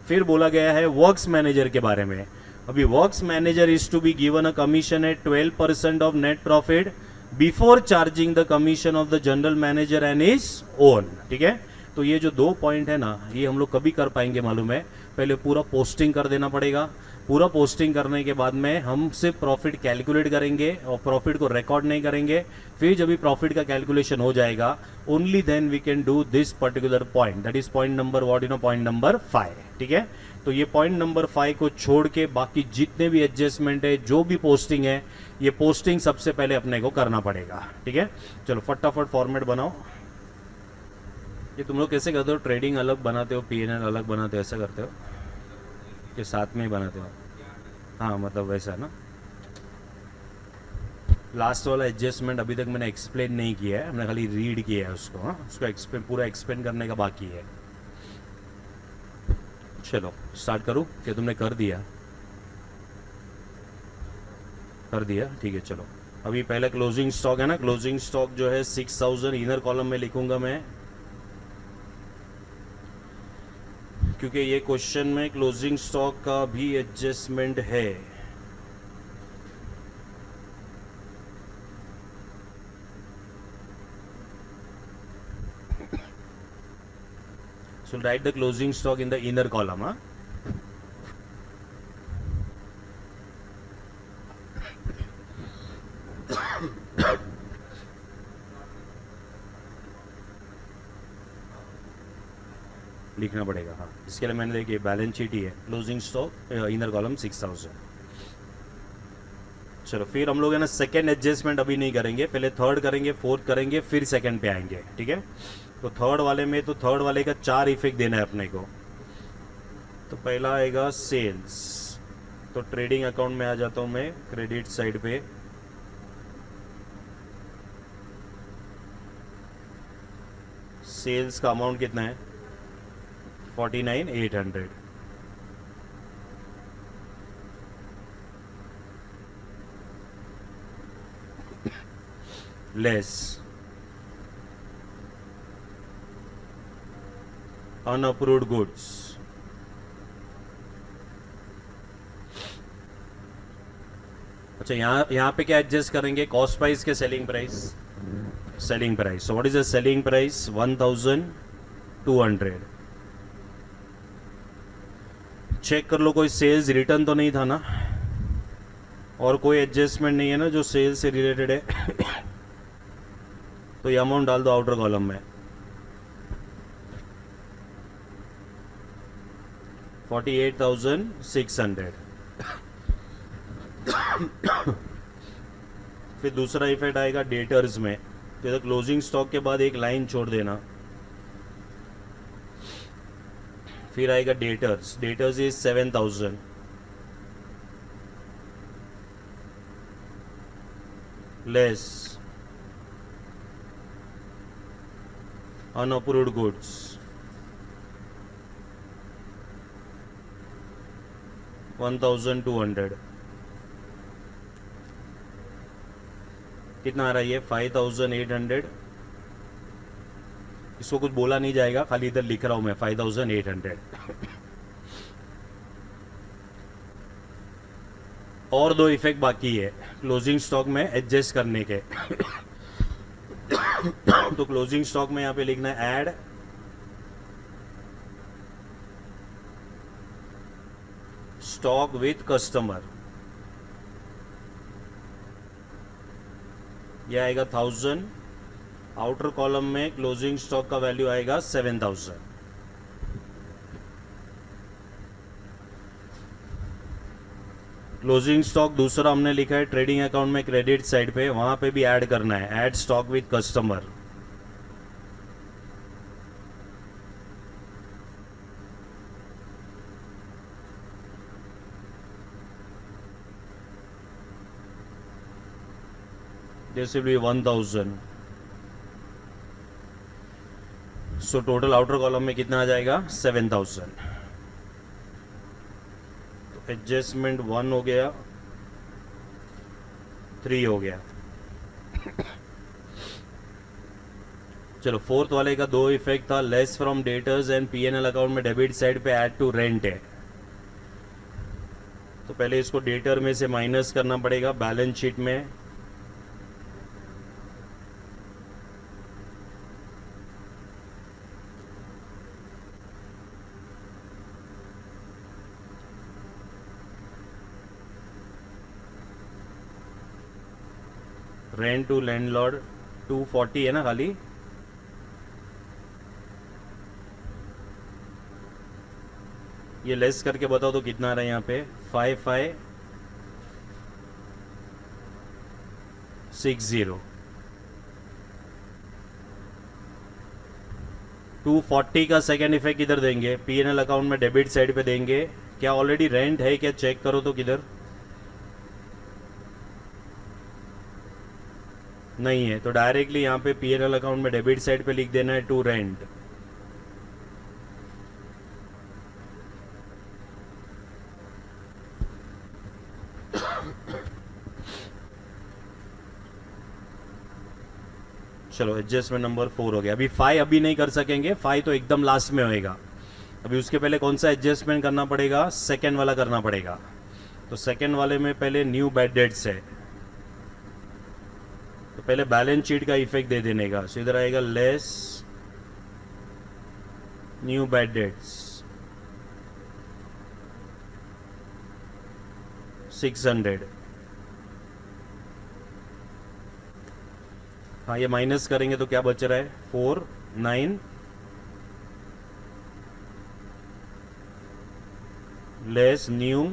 फिर बोला गया है वर्क्स मैनेजर के बारे में. अभी works manager is to be given a commission at 12% of net profit before charging the commission of the general manager and his own. ठीक है. तो ये जो 2 पॉइंट है ना, ये हम लोग कभी कर पाएंगे मालूम है? पहले पूरा पोस्टिंग कर देना पड़ेगा. पूरा पोस्टिंग करने के बाद में हम सिर्फ प्रॉफिट कैलकुलेट करेंगे और प्रॉफिट को रिकॉर्ड नहीं करेंगे. फिर जब भी प्रॉफिट का कैलकुलेशन हो जाएगा only then we can do this particular point. That is point number what you know point number 5. ठीक है. तो ये पॉइंट नंबर 5 को छोड़ के बाकी जितने भी एडजस्टमेंट है, जो भी पोस्टिंग है, ये पोस्टिंग सबसे पहले अपने को करना पड़ेगा. ठीक है. चलो फटाफट फॉर्मेट बनाओ. ये तुम लोग कैसे करते हो? ट्रेडिंग अलग बनाते हो, पीएनएल अलग बनाते हो, ऐसा करते हो कि साथ में ही बनाते हो? हाँ, मतलब वैसा ना. लास्ट वाला एडजस्टमेंट अभी तक मैंने एक्सप्लेन नहीं किया है, हमने खाली रीड किया है उसको. हाँ, उसको पूरा एक्सप्लेन करने का बाकी है. चलो स्टार्ट करूँ? क्या तुमने कर दिया? कर दिया. ठीक है. चलो अभी पहले क्लोजिंग स्टॉक है ना. क्लोजिंग स्टॉक जो है 6000 इनर कॉलम में लिखूंगा मैं, क्योंकि ये क्वेश्चन में क्लोजिंग स्टॉक का भी एडजस्टमेंट है. So write the closing stock in the inner column. Huh? लिखना पड़ेगा. हाँ, इसके लिए मैंने देखिए बैलेंस शीट ही है. Closing stock inner column 6000. चलो फिर हम लोग है ना सेकेंड एडजस्टमेंट अभी नहीं करेंगे, पहले थर्ड करेंगे, फोर्थ करेंगे, फिर सेकेंड पे आएंगे. ठीक है. तो थर्ड वाले में तो थर्ड वाले का 4 इफेक्ट देना है अपने को. तो पहला आएगा सेल्स. तो ट्रेडिंग अकाउंट में आ जाता हूँ मैं क्रेडिट साइड पे। सेल्स का अमाउंट कितना है? 49,800। लेस अनअप्रूव्ड गुड्स, अच्छा यहाँ पे क्या एडजस्ट करेंगे? कॉस्ट प्राइस के selling price? Selling price. So what is the selling price? 1,200। Check कर लो कोई सेल्स रिटर्न तो नहीं था ना, और कोई एडजस्टमेंट नहीं है ना जो सेल्स से रिलेटेड है। तो ये अमाउंट डाल दो आउटर कॉलम में, 48,600। फिर दूसरा इफेक्ट आएगा डेटर्स में, तो इधर क्लोजिंग स्टॉक के बाद एक लाइन छोड़ देना। फिर आएगा debtors, debtors is 7,000 less unapproved goods 1,200। कितना आ रहा है ये? 5,800। इसको कुछ बोला नहीं जाएगा, खाली इधर लिख रहा हूं मैं 5,800। और दो इफेक्ट बाकी है क्लोजिंग स्टॉक में एडजस्ट करने के। तो क्लोजिंग स्टॉक में यहां पे लिखना है ऐड स्टॉक विथ कस्टमर। यह आएगा 1,000। आउटर कॉलम में क्लोजिंग स्टॉक का वैल्यू आएगा 7,000। क्लोजिंग स्टॉक दूसरा हमने लिखा है ट्रेडिंग अकाउंट में क्रेडिट साइड पे, वहां पे भी ऐड करना है, ऐड स्टॉक विथ कस्टमर। जैसे भी 1,000। सो टोटल आउटर कॉलम में कितना आ जाएगा? 7,000। तो एडजस्टमेंट 1 हो गया, 3 हो गया। चलो फोर्थ वाले का दो इफेक्ट था, less from debtors and PNL account में डेबिट साइड पे ऐड टू रेंट है। तो पहले इसको डेटर में से माइनस करना पड़ेगा बैलेंस शीट में। रेंट टू लैंडलॉर्ड 240 है ना खाली। ये लेस करके बताओ तो कितना आ रहा है यहाँ पे? 5,560। 240 का सेकेंड इफेक्ट किधर देंगे? पीएनएल अकाउंट में डेबिट साइड पे देंगे। क्या ऑलरेडी रेंट है क्या? चेक करो तो किधर नहीं है, तो डायरेक्टली यहाँ पे पीएनएल अकाउंट में डेबिट साइड पे लिख देना है टू रेंट। चलो एडजस्टमेंट नंबर 4 हो गया। अभी 5 अभी नहीं कर सकेंगे, 5 तो एकदम लास्ट में होएगा। अभी उसके पहले कौन सा एडजस्टमेंट करना पड़ेगा? सेकेंड वाला करना पड़ेगा। तो सेकेंड वाले में पहले न्यू बैड डेट्स है, तो पहले बैलेंस शीट का इफेक्ट दे देने का। सो इधर आएगा लेस न्यू बैड डेट्स 600। हाँ ये माइनस करेंगे तो क्या बच रहा है? 4,9 लेस न्यू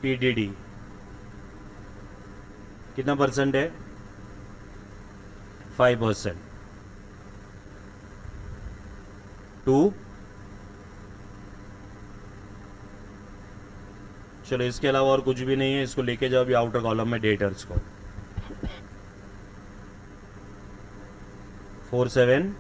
पीडीडी। कितना परसेंट है? 5%। 2 चलो इसके अलावा और कुछ भी नहीं है, इसको लेके जाओ अभी आउटर कॉलम में डेटर्स को। 47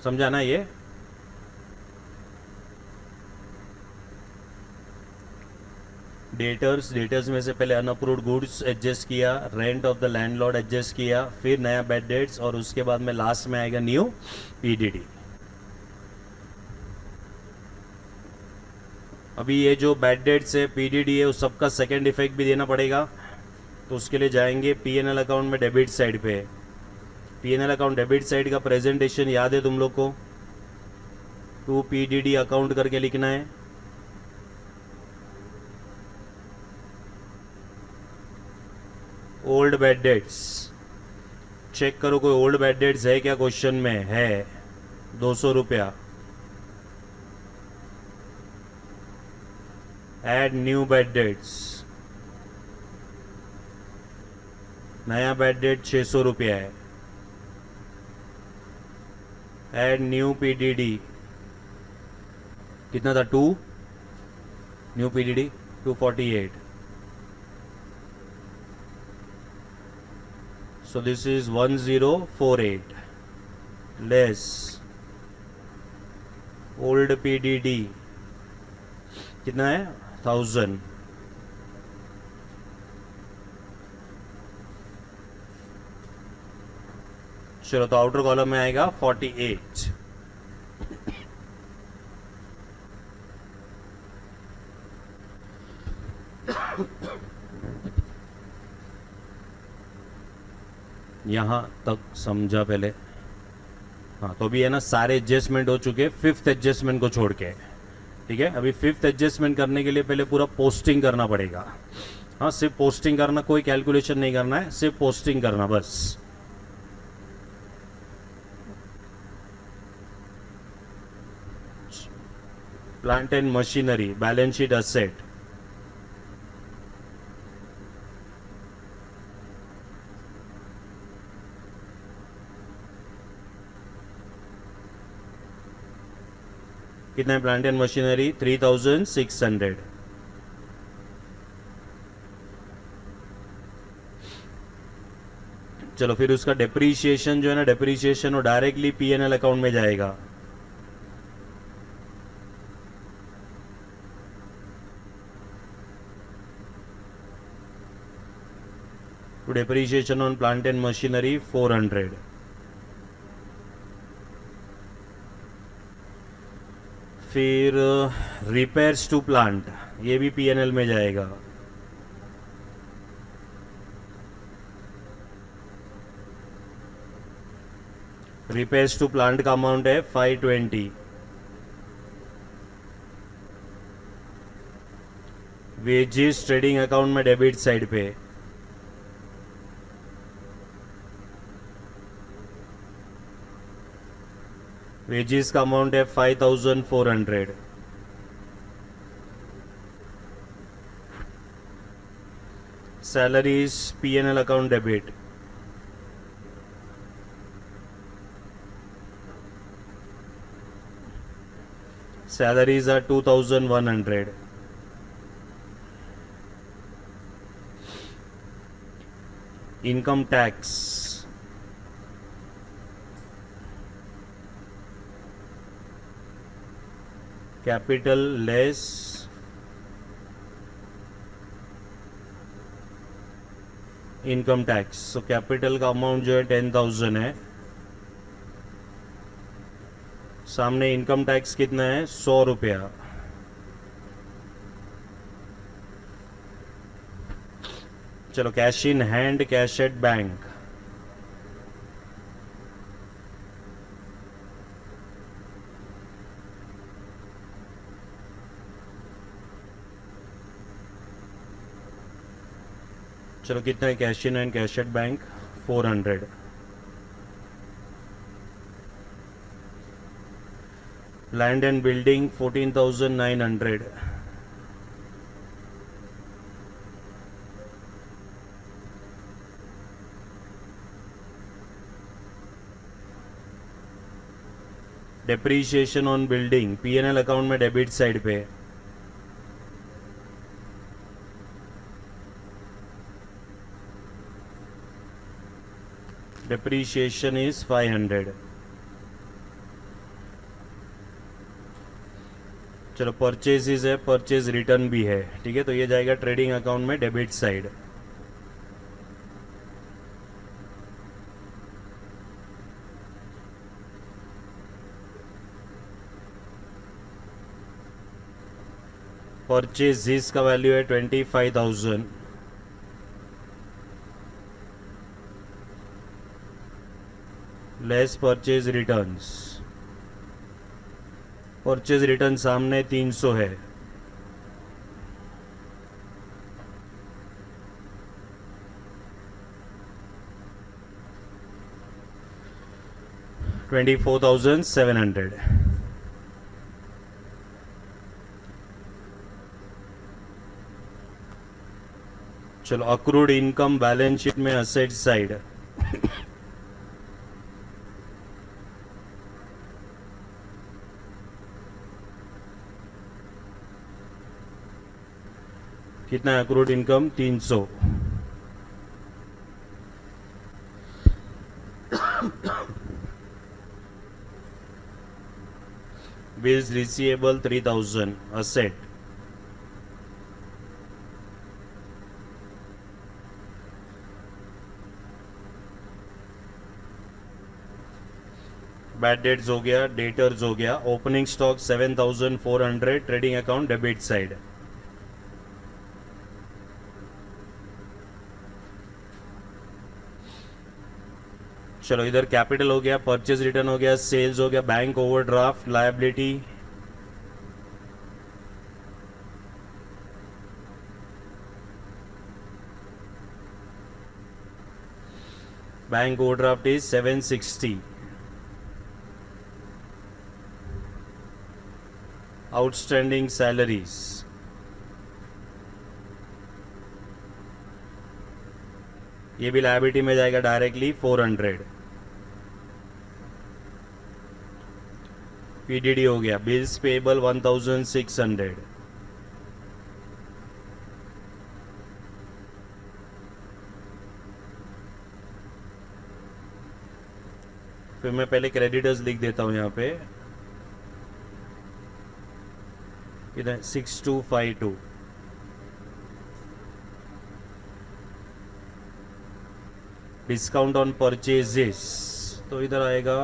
समझा ना ये? डेटर्स में से पहले अनअप्रूव्ड गुड्स एडजस्ट किया, rent of the landlord adjust किया, फिर नया बैड डेट्स, और उसके बाद में लास्ट में आएगा न्यू पीडीडी। अभी ये जो बैड डेट्स है, पीडीडी है, उस सबका सेकेंड इफेक्ट भी देना पड़ेगा। तो उसके लिए जाएंगे पीएनएल अकाउंट में डेबिट साइड पे। पीएनएल अकाउंट डेबिट साइड का प्रेजेंटेशन याद है तुम लोग को? टू पीडीडी अकाउंट करके लिखना है। ओल्ड बैड डेट्स चेक करो, कोई ओल्ड बैड डेट्स है क्या? क्वेश्चन में है 200 रुपया। एड न्यू बैड डेट्स, नया बैड डेट 600 रुपया है। एड न्यू पीडीडी, कितना था? 2, new PDD 248। So this is 1048 less old PDD कितना है? 1000। चलो तो आउटर कॉलम में आएगा 48। यहाँ तक समझा पहले? हाँ, तो अभी है ना सारे एडजस्टमेंट हो चुके, फिफ्थ एडजस्टमेंट को छोड़ के। ठीक है, अभी फिफ्थ एडजस्टमेंट करने के लिए पहले पूरा पोस्टिंग करना पड़ेगा। हाँ, सिर्फ पोस्टिंग करना, कोई कैलकुलेशन नहीं करना है, सिर्फ पोस्टिंग करना बस। Plant and machinery balance sheet asset, कितना है? Plant and machinery 3600। चलो फिर उसका डेप्रीशिएशन जो है ना, डेप्रीशिएशन वो डायरेक्टली पीएनएल अकाउंट में जाएगा। तो depreciation on plant and machinery 400। फिर रिपेयर्स टू प्लांट, ये भी पीएनएल में जाएगा। रिपेयर्स टू प्लांट का अमाउंट है 520। वेजेस ट्रेडिंग अकाउंट में डेबिट साइड पे, वेजेस का अमाउंट है 5400। Salaries PNL account debit, salaries are 2100। income tax, capital less income tax, so capital का अमाउंट जो है 10,000 है। सामने इनकम टैक्स कितना है? 100 रुपया। चलो cash in hand, cash at bank, चलो कितना है cash in and cash at bank? 400। Land and building 14,900। Depreciation on building P&L account में डेबिट साइड पे, डेप्रीशिएशन इज 500. चलो परचेज है, परचेज रिटर्न भी है, ठीक है, तो ये जाएगा ट्रेडिंग अकाउंट में डेबिट साइड. परचेज का वैल्यू है 25,000. Less purchase returns, purchase return सामने 300 है. $24,700. चलो अक्रूड इनकम बैलेंस शीट में असेट साइड, कितना है accrued income? 300. Bills receivable 3,000. Asset bad dates हो गया, डेटर्स हो गया. Opening stock 7,400. Trading account debit side. चलो इधर कैपिटल हो गया, परचेज रिटर्न हो गया, सेल्स हो गया, bank overdraft, liability, bank overdraft is 760. Outstanding salaries, ये भी लायबिलिटी में जाएगा डायरेक्टली 400. पीडीडी हो गया, बिल्स पेबल 1,600. फिर मैं पहले क्रेडिटर्स लिख देता हूं यहां पे, इधर 6252. डिस्काउंट ऑन परचेजेस, तो इधर आएगा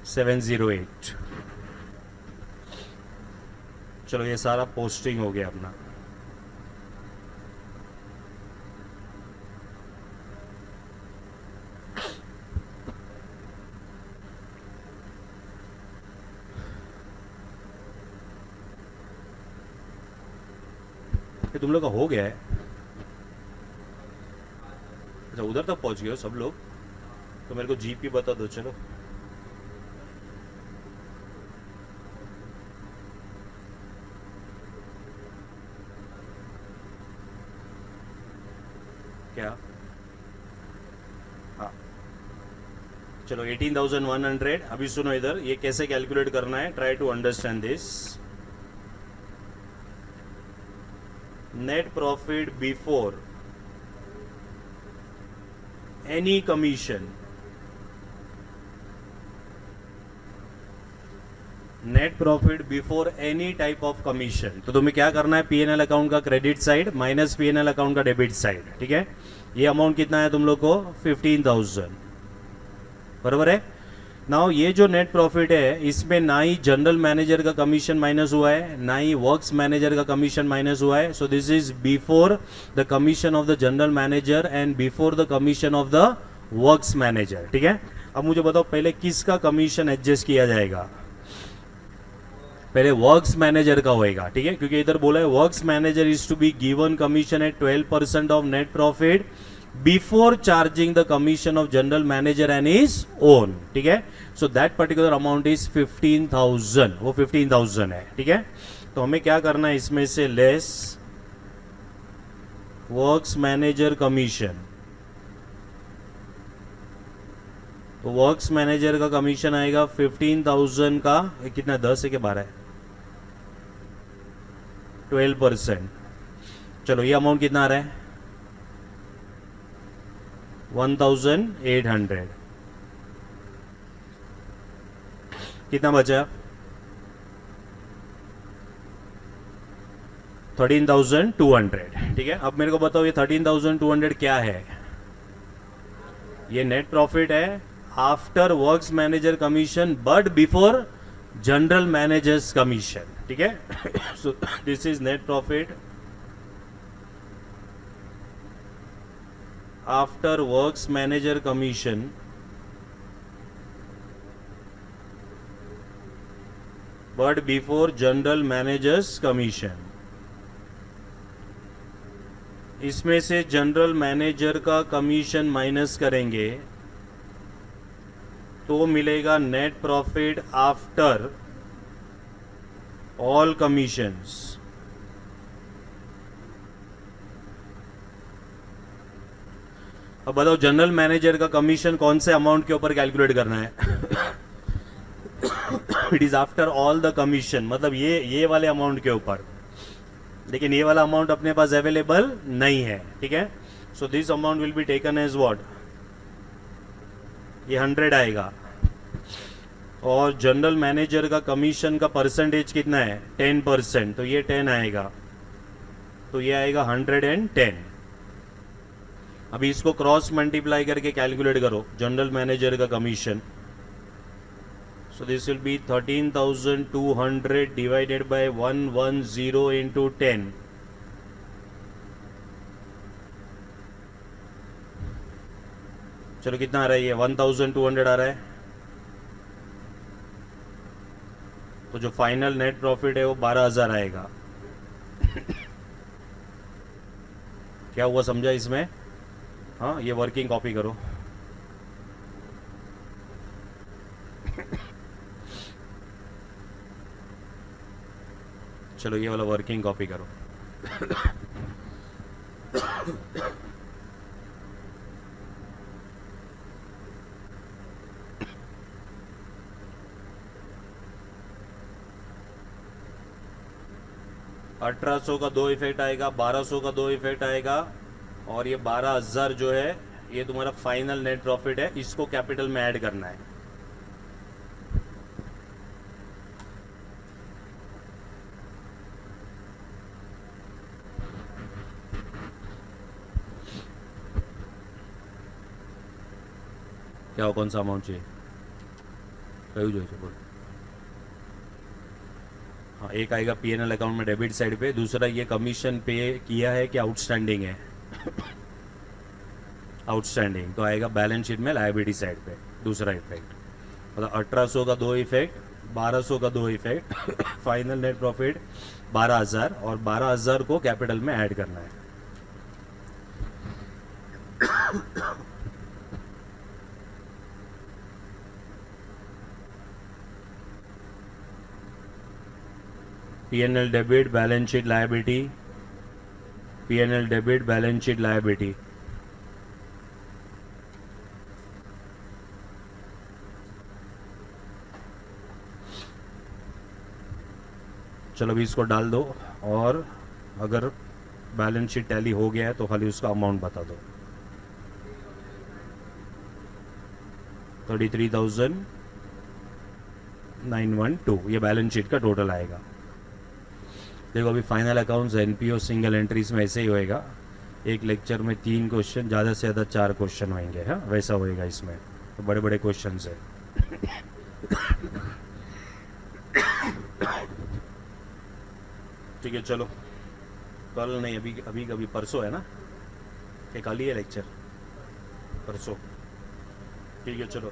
708. चलो ये सारा पोस्टिंग हो गया अपना. ये तुम लोग का हो गया है? अच्छा उधर तक पहुंच गए हो सब लोग, तो मेरे को जीपी बता दो. चलो क्या? हाँ चलो 18,100. अभी सुनो इधर, ये कैसे कैलकुलेट करना है, try to understand this. Net profit before any commission, net profit before any type of commission. तो तुम्हें क्या करना है, P&L अकाउंट का credit side minus P&L account का डेबिट साइड. ठीक है, ये अमाउंट कितना है तुम लोग को? 15,000. बराबर है. नाउ ये जो नेट प्रॉफिट है, इसमें ना ही जनरल मैनेजर का कमीशन माइनस हुआ है, ना ही वर्क्स मैनेजर का कमीशन माइनस हुआ है. So this is before the commission of the general manager and before the commission of the works manager. ठीक है, अब मुझे बताओ पहले किसका कमीशन एडजस्ट किया जाएगा? पहले वर्क्स मैनेजर का होएगा. ठीक है, क्योंकि इधर बोला है works manager is to be given commission at 12% of net profit before charging the commission of general manager and his own. ठीक है, so that particular amount is 15,000. वो 15,000 है. ठीक है, तो हमें क्या करना है, इसमें से लेस वर्क्स मैनेजर कमीशन, तो वर्क्स मैनेजर का कमीशन आएगा 15,000 का कितना, 10 है कि 12 है, 12%। चलो ये अमाउंट कितना आ रहा है, 1,800। कितना बचा, 13,200। ठीक है, अब मेरे को बताओ ये 13,200 क्या है। ये नेट प्रॉफिट है after works manager commission but before general managers commission. ठीक है, so this is net profit after works manager commission but before general managers commission. इसमें से जनरल मैनेजर का कमीशन माइनस करेंगे तो मिलेगा net profit after all commissions. अब बताओ जनरल मैनेजर का कमीशन कौन से अमाउंट के ऊपर कैलकुलेट करना है। It is after all the commission, मतलब ये वाले अमाउंट के ऊपर, लेकिन ये वाला अमाउंट अपने पास अवेलेबल नहीं है। ठीक है, so this amount will be taken as what, ये 100 आएगा। और जनरल मैनेजर का कमीशन का परसेंटेज कितना है, 10%, तो ये 10 आएगा, तो ये आएगा 110। अभी इसको क्रॉस मल्टीप्लाई करके कैलकुलेट करो जनरल मैनेजर का commission. So this will be 13,200 divided by 110 into 10. चलो कितना आ रहा है, ये 1,200 आ रहा है। तो जो फाइनल नेट प्रॉफिट है वो 12,000 आएगा। क्या हुआ, समझा इसमें? हाँ, ये वर्किंग कॉपी करो। चलो ये वाला वर्किंग कॉपी करो। $1,800 का 2 इफेक्ट आएगा, 1,200 का 2 इफेक्ट आएगा, और ये 12,000 जो है ये तुम्हारा फाइनल नेट प्रॉफिट है। इसको कैपिटल में ऐड करना है। क्या हो, कौन सा अमाउंट चाहिए, कहीं जो बोल। हाँ, एक आएगा पीएनएल अकाउंट में डेबिट साइड पे, दूसरा ये कमीशन पे किया है कि आउटस्टैंडिंग है। आउटस्टैंडिंग तो आएगा बैलेंस शीट में लायबिलिटी साइड पे, दूसरा इफेक्ट। मतलब 1,800 का 2 इफेक्ट, 1,200 का 2 इफेक्ट, फाइनल नेट प्रॉफिट 12,000, और 12,000 को कैपिटल में ऐड करना है। P&L debit balance sheet liability, P&L debit balance sheet liability. चलो अभी इसको डाल दो, और अगर बैलेंस शीट टैली हो गया है तो खाली उसका अमाउंट बता दो। 33,912 ये बैलेंस शीट का टोटल आएगा। देखो अभी final accounts NPO single entries में ऐसे ही होएगा, एक लेक्चर में 3 क्वेश्चन, ज़्यादा से ज़्यादा 4 क्वेश्चन होंगे। हाँ, वैसा होएगा इसमें, तो बड़े बड़े क्वेश्चन है। ठीक है, चलो कल नहीं, अभी अभी अभी परसों है ना, कि कल ही है लेक्चर, परसों। ठीक है, चलो।